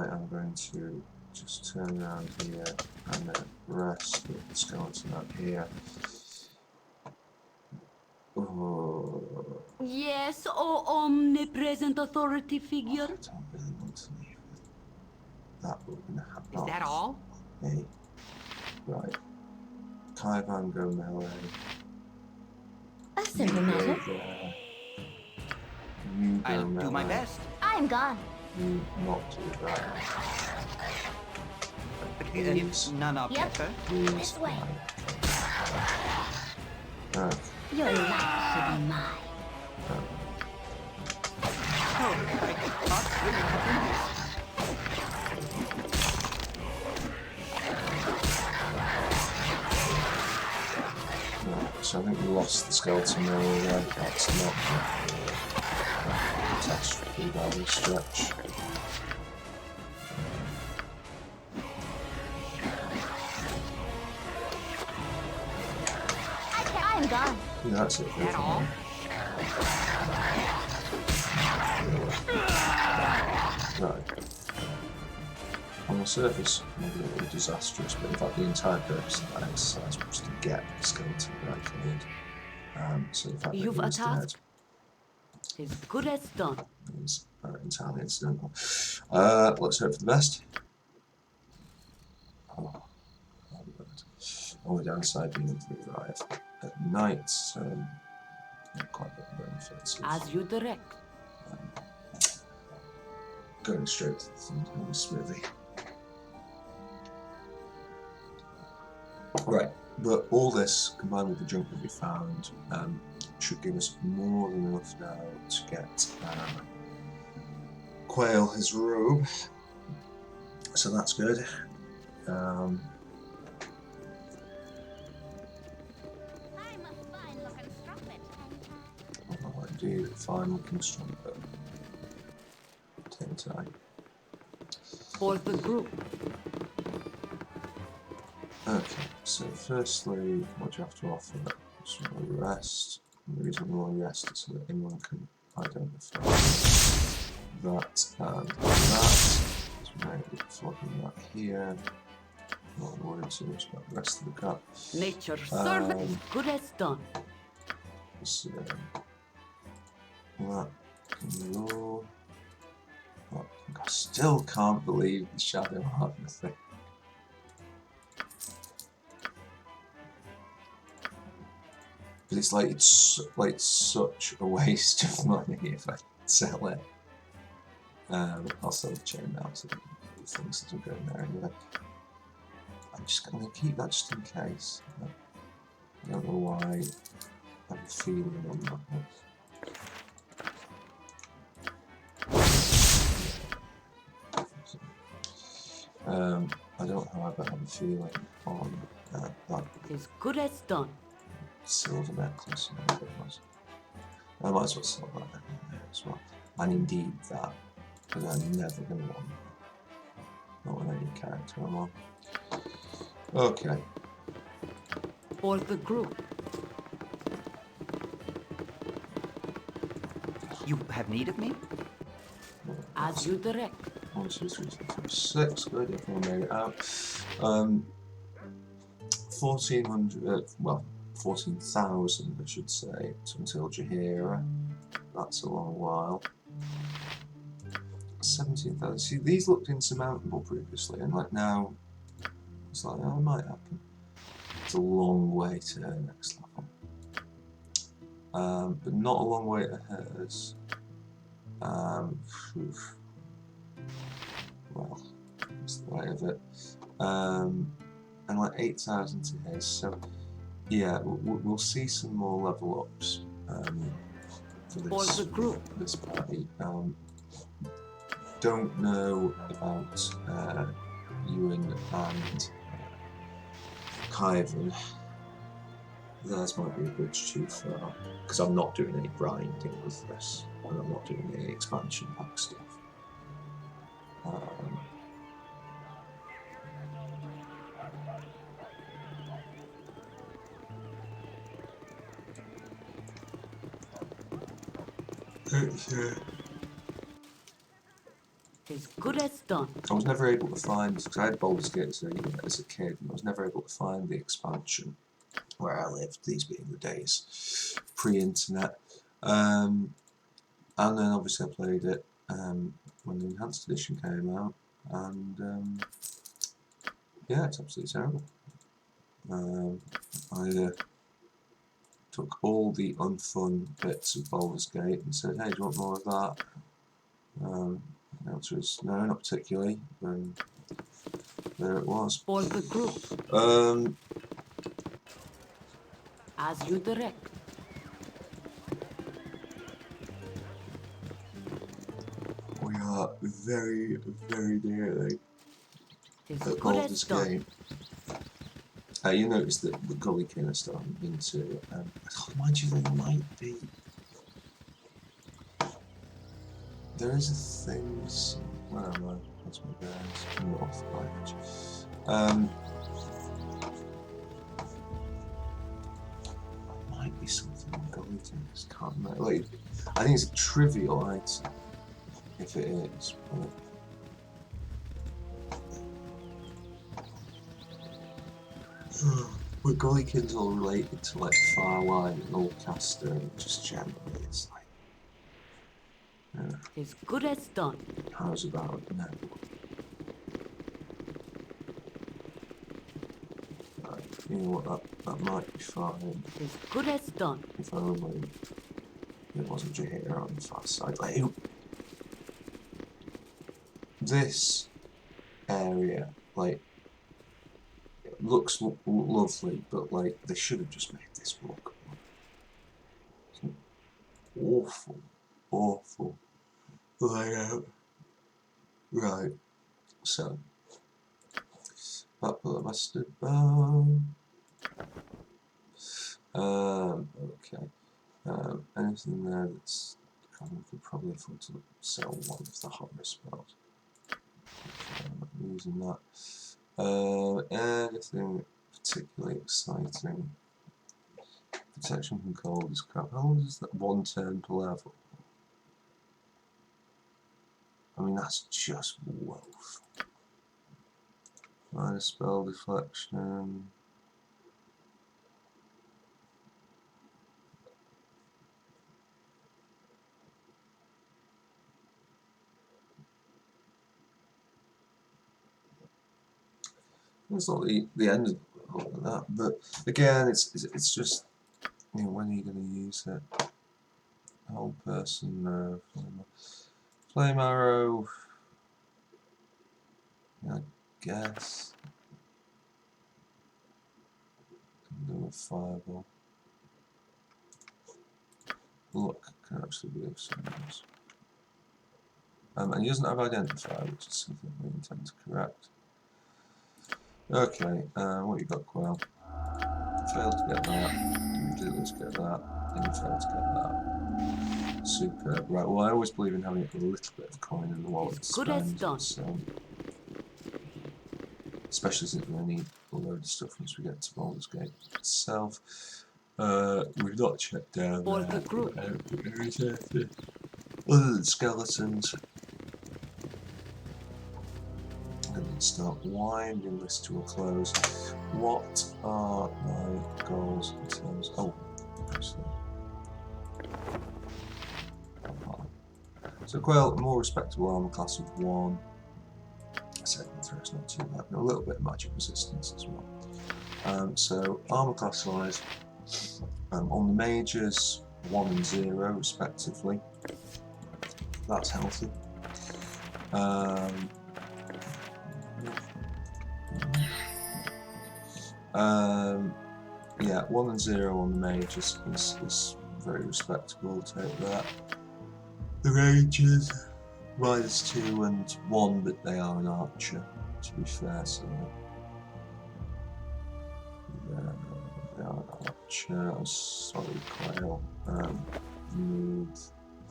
Speaker 1: am going to just turn around here and then rest with the skeleton up here. Oh,
Speaker 3: Yes, oh omnipresent authority figure.
Speaker 1: I don't really want to leave it. That would have been a happy.
Speaker 5: Is that all?
Speaker 1: Hey, right. Kaivan go melee.
Speaker 4: A simple matter.
Speaker 1: There. You go
Speaker 6: I'll
Speaker 1: melee.
Speaker 6: do my best.
Speaker 4: I'm gone.
Speaker 1: You not do that.
Speaker 6: If none are
Speaker 4: Yep.
Speaker 6: better.
Speaker 1: Please.
Speaker 4: This way.
Speaker 1: Right.
Speaker 4: Your life should be mine.
Speaker 6: Oh, that's really not in this.
Speaker 1: So I think we lost the skeleton there already. That's not a catastrophe by any stretch.
Speaker 4: I'm gone.
Speaker 1: Yeah, that's it.
Speaker 5: Is that all?
Speaker 1: Right. On the surface, maybe a little disastrous, but in fact the entire purpose of that exercise was to get the skeleton right killed. So the fact that
Speaker 3: You've
Speaker 1: he was dead
Speaker 3: attacked. As good as done.
Speaker 1: is entirely incidental. Let's hope for the best. Oh, only downside being able to arrive at night, so quite a bit of benefits.
Speaker 3: As you direct.
Speaker 1: Going straight to the thing in the smithy. Right, but all this combined with the junk that we found should give us more than enough now to get Quail his robe. So that's good.
Speaker 4: I'm a fine-looking strumpet.
Speaker 1: Oh, indeed, fine looking strumpet. Take time.
Speaker 3: For the group.
Speaker 1: Okay, so firstly, what do you have to offer? Just want to rest. The reason we want to rest is so that anyone can identify that and that. So maybe flogging that here. Not worried too much about the rest of the cup.
Speaker 3: Nature servant is good as done.
Speaker 1: So, that can go. I still can't believe the shadow hardness thing. But it's like such a waste of money if I sell it. I'll sell the chain now so the things that are going there anyway. I'm just going to keep that just in case. I don't know why. I have a feeling on that one. I don't however have a feeling on that
Speaker 3: Is good as done.
Speaker 1: silver necklace, whatever it was. I might as well sell that there as well. And indeed that, because I'm never going to want that. Not on any character I'm on. Okay.
Speaker 3: For the group.
Speaker 6: You have need of me?
Speaker 3: As you direct.
Speaker 1: 1, 2, 3, 4, 6. Good, everyone made it out. 1400, well, 14,000 I should say, until Jahira. That's a long while. 17,000. See, these looked insurmountable previously, and like now, it's like, oh, it might happen. It's a long way to her next level. But not a long way to hers. Well, that's the way of it. And like 8,000 to his, so yeah, we'll see some more level ups for this party. Don't know about Ewan and Kyvan. Theirs might be a bridge too far, because I'm not doing any grinding with this, and I'm not doing any expansion pack stuff.
Speaker 3: Is good as done.
Speaker 1: I was never able to find, because I had Baldur's Gate as a kid, and I was never able to find the expansion where I lived, these being the days pre-internet. And then obviously I played it when the Enhanced Edition came out, and yeah, it's absolutely terrible. I took all the unfun bits of Baldur's Gate and said, hey, do you want more of that? The answer is no, not particularly. And there it was.
Speaker 3: For the group. As you direct.
Speaker 1: We are very, very nearly
Speaker 3: Is
Speaker 1: at
Speaker 3: good
Speaker 1: Baldur's
Speaker 3: as done.
Speaker 1: Gate. You notice that the Gully King are starting into. Mind you, there might be. There is a thing. Where am I? That's my bearings. North, right. There might be something in Gully King. I just can't remember. Like, I think it's a trivial item. If it is, but Gully King's all related to like Firelight and Oldcaster, and just generally it's like.
Speaker 3: Is good as done.
Speaker 1: How's about now? Right. You know what, that might be fine.
Speaker 3: As good as done.
Speaker 1: If only it wasn't just here on the fast side. Like, this area, like, it looks lovely, but like they should have just made this walkable. It's an awful layout. Right, so back to the mustard bone. Okay. Anything there that's kind of, we could probably afford to sell one of the horror spells. I'm using that. Anything particularly exciting? Protection from cold is crap. How long is that? 1 turn per level. I mean, that's just woeful. Minus spell deflection. It's not the end of all of that, but again, it's just, you know, when are you going to use it? Whole person, flame arrow. I guess. Can do a fireball. Look, can actually be of some use. And he doesn't have identifier, which is something we intend to correct. Okay, what you got, Quail? Failed to get that. You let's get that. And you failed to get that. Superb. Right, well, I always believe in having a little bit of coin in the wallet to
Speaker 3: Good as
Speaker 1: spend.
Speaker 3: done.
Speaker 1: So, especially since we're going to need a load of stuff once we get to Baldur's Gate itself. We've not checked down
Speaker 3: For
Speaker 1: there.
Speaker 3: the group.
Speaker 1: Other than skeletons. And start winding this to a close. What are my goals in terms? Oh, actually. So Quail, a more respectable armor class of 1. Second throw is not too bad. And a little bit of magic resistance as well. So armor class wise, on the mages 1 and 0 respectively. That's healthy. Yeah, 1 and 0 on the mage is very respectable. Take that. The ranges -2 and 1, but they are an archer, to be fair. So they are an archer. I'm sorry, Quail.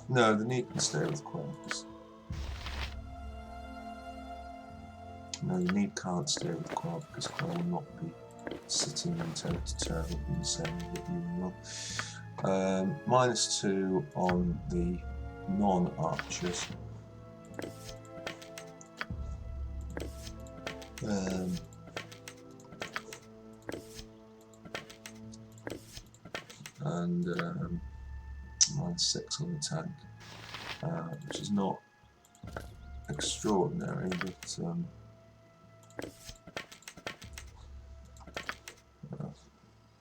Speaker 1: No, the need can stay with Quail. No, the need can't stay with Quail because Quail will not be sitting in toe to toe in the same way that you will. -2 on the non-archers. And -6 on the tank, which is not extraordinary, but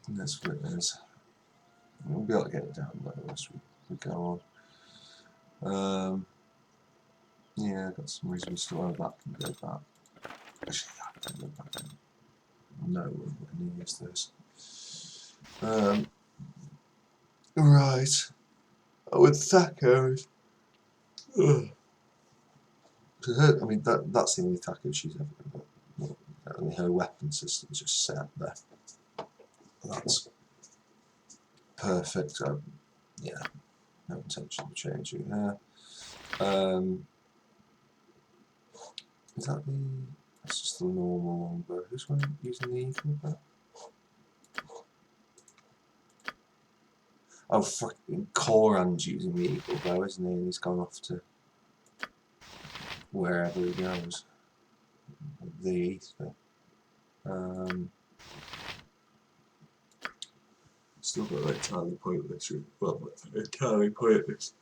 Speaker 1: that's what it is. We'll be able to get it down low as we go on. Yeah, I've got some reasons to why that can go back. Actually, that can go back down. No, we're going to use this. Right. With Thacker's. I mean, that's the only Thacker she's ever got. Only her weapon system is just set there. That's perfect. Yeah, no intention of changing there. Is that the? That's just the normal longbow. Who's one using the eagle bow? Oh, fucking Koran's using the eagle bow, isn't he? And he's gone off to wherever he goes. The ether. Still got like entirely pointless. Well, entirely pointless.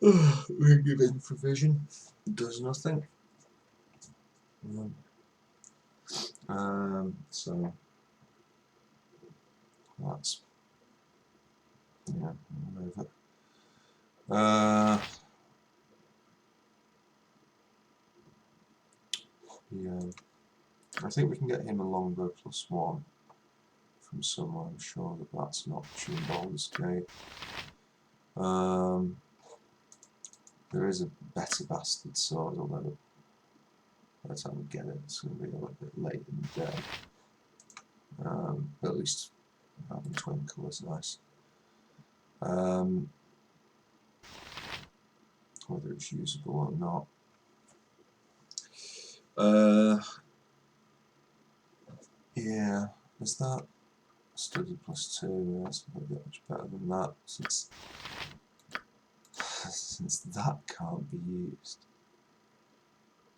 Speaker 1: Ring of Infravision does nothing. So That's, yeah, I'll move it. Yeah, I think we can get him a longbow +1 from somewhere. I'm sure that that's an option. Baldur's Gate. There is a better bastard sword, although by the time we get it, it's going to be a little bit late in the day. But at least having twinkle is nice. Whether it's usable or not. Yeah, is that study +2? Yeah, it's not that much better than that since that can't be used.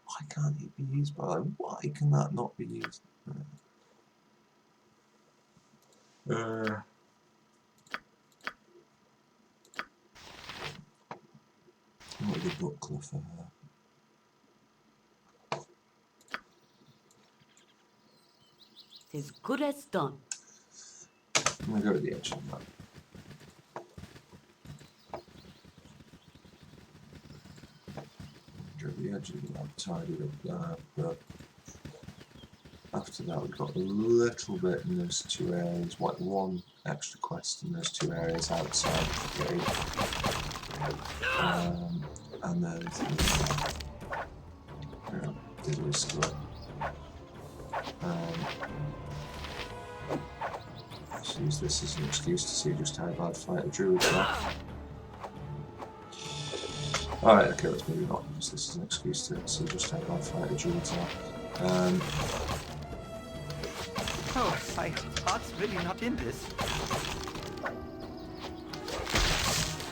Speaker 1: Why can't it be used? By why can that not be used? What the buckler for her?
Speaker 3: As good as done.
Speaker 1: I'm going to go to the edge of that. Go to the edge of the lab, tidy up that, but after that we've got a little bit in those two areas, like one extra quest in those two areas outside the gate. And then diddly square. Just use this as an excuse to see just how bad fighter druids are. Alright, okay, let's maybe not use this as an excuse to see just how bad fighter druids are.
Speaker 6: Oh, my heart's really not in this.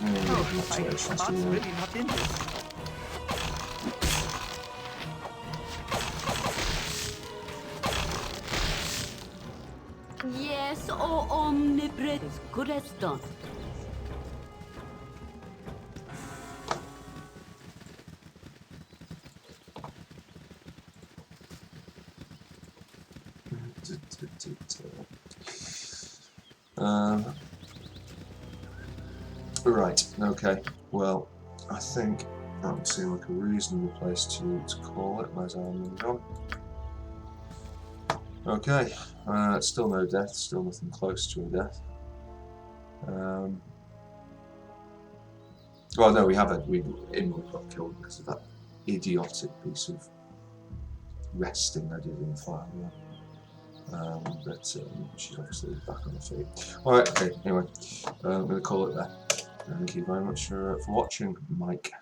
Speaker 6: Oh, my heart's really not in this.
Speaker 3: Yes, oh omnipresent. As good as done.
Speaker 1: Right, okay, well, I think that would seem like a reasonable place to call it. Where's Ironman gone? Okay, still no death, still nothing close to a death. Well, no, we have Imri got killed because of that idiotic piece of resting I did in fire. But she's obviously back on her feet. Alright, okay, anyway, I'm going to call it there. Thank you very much for watching, Mike.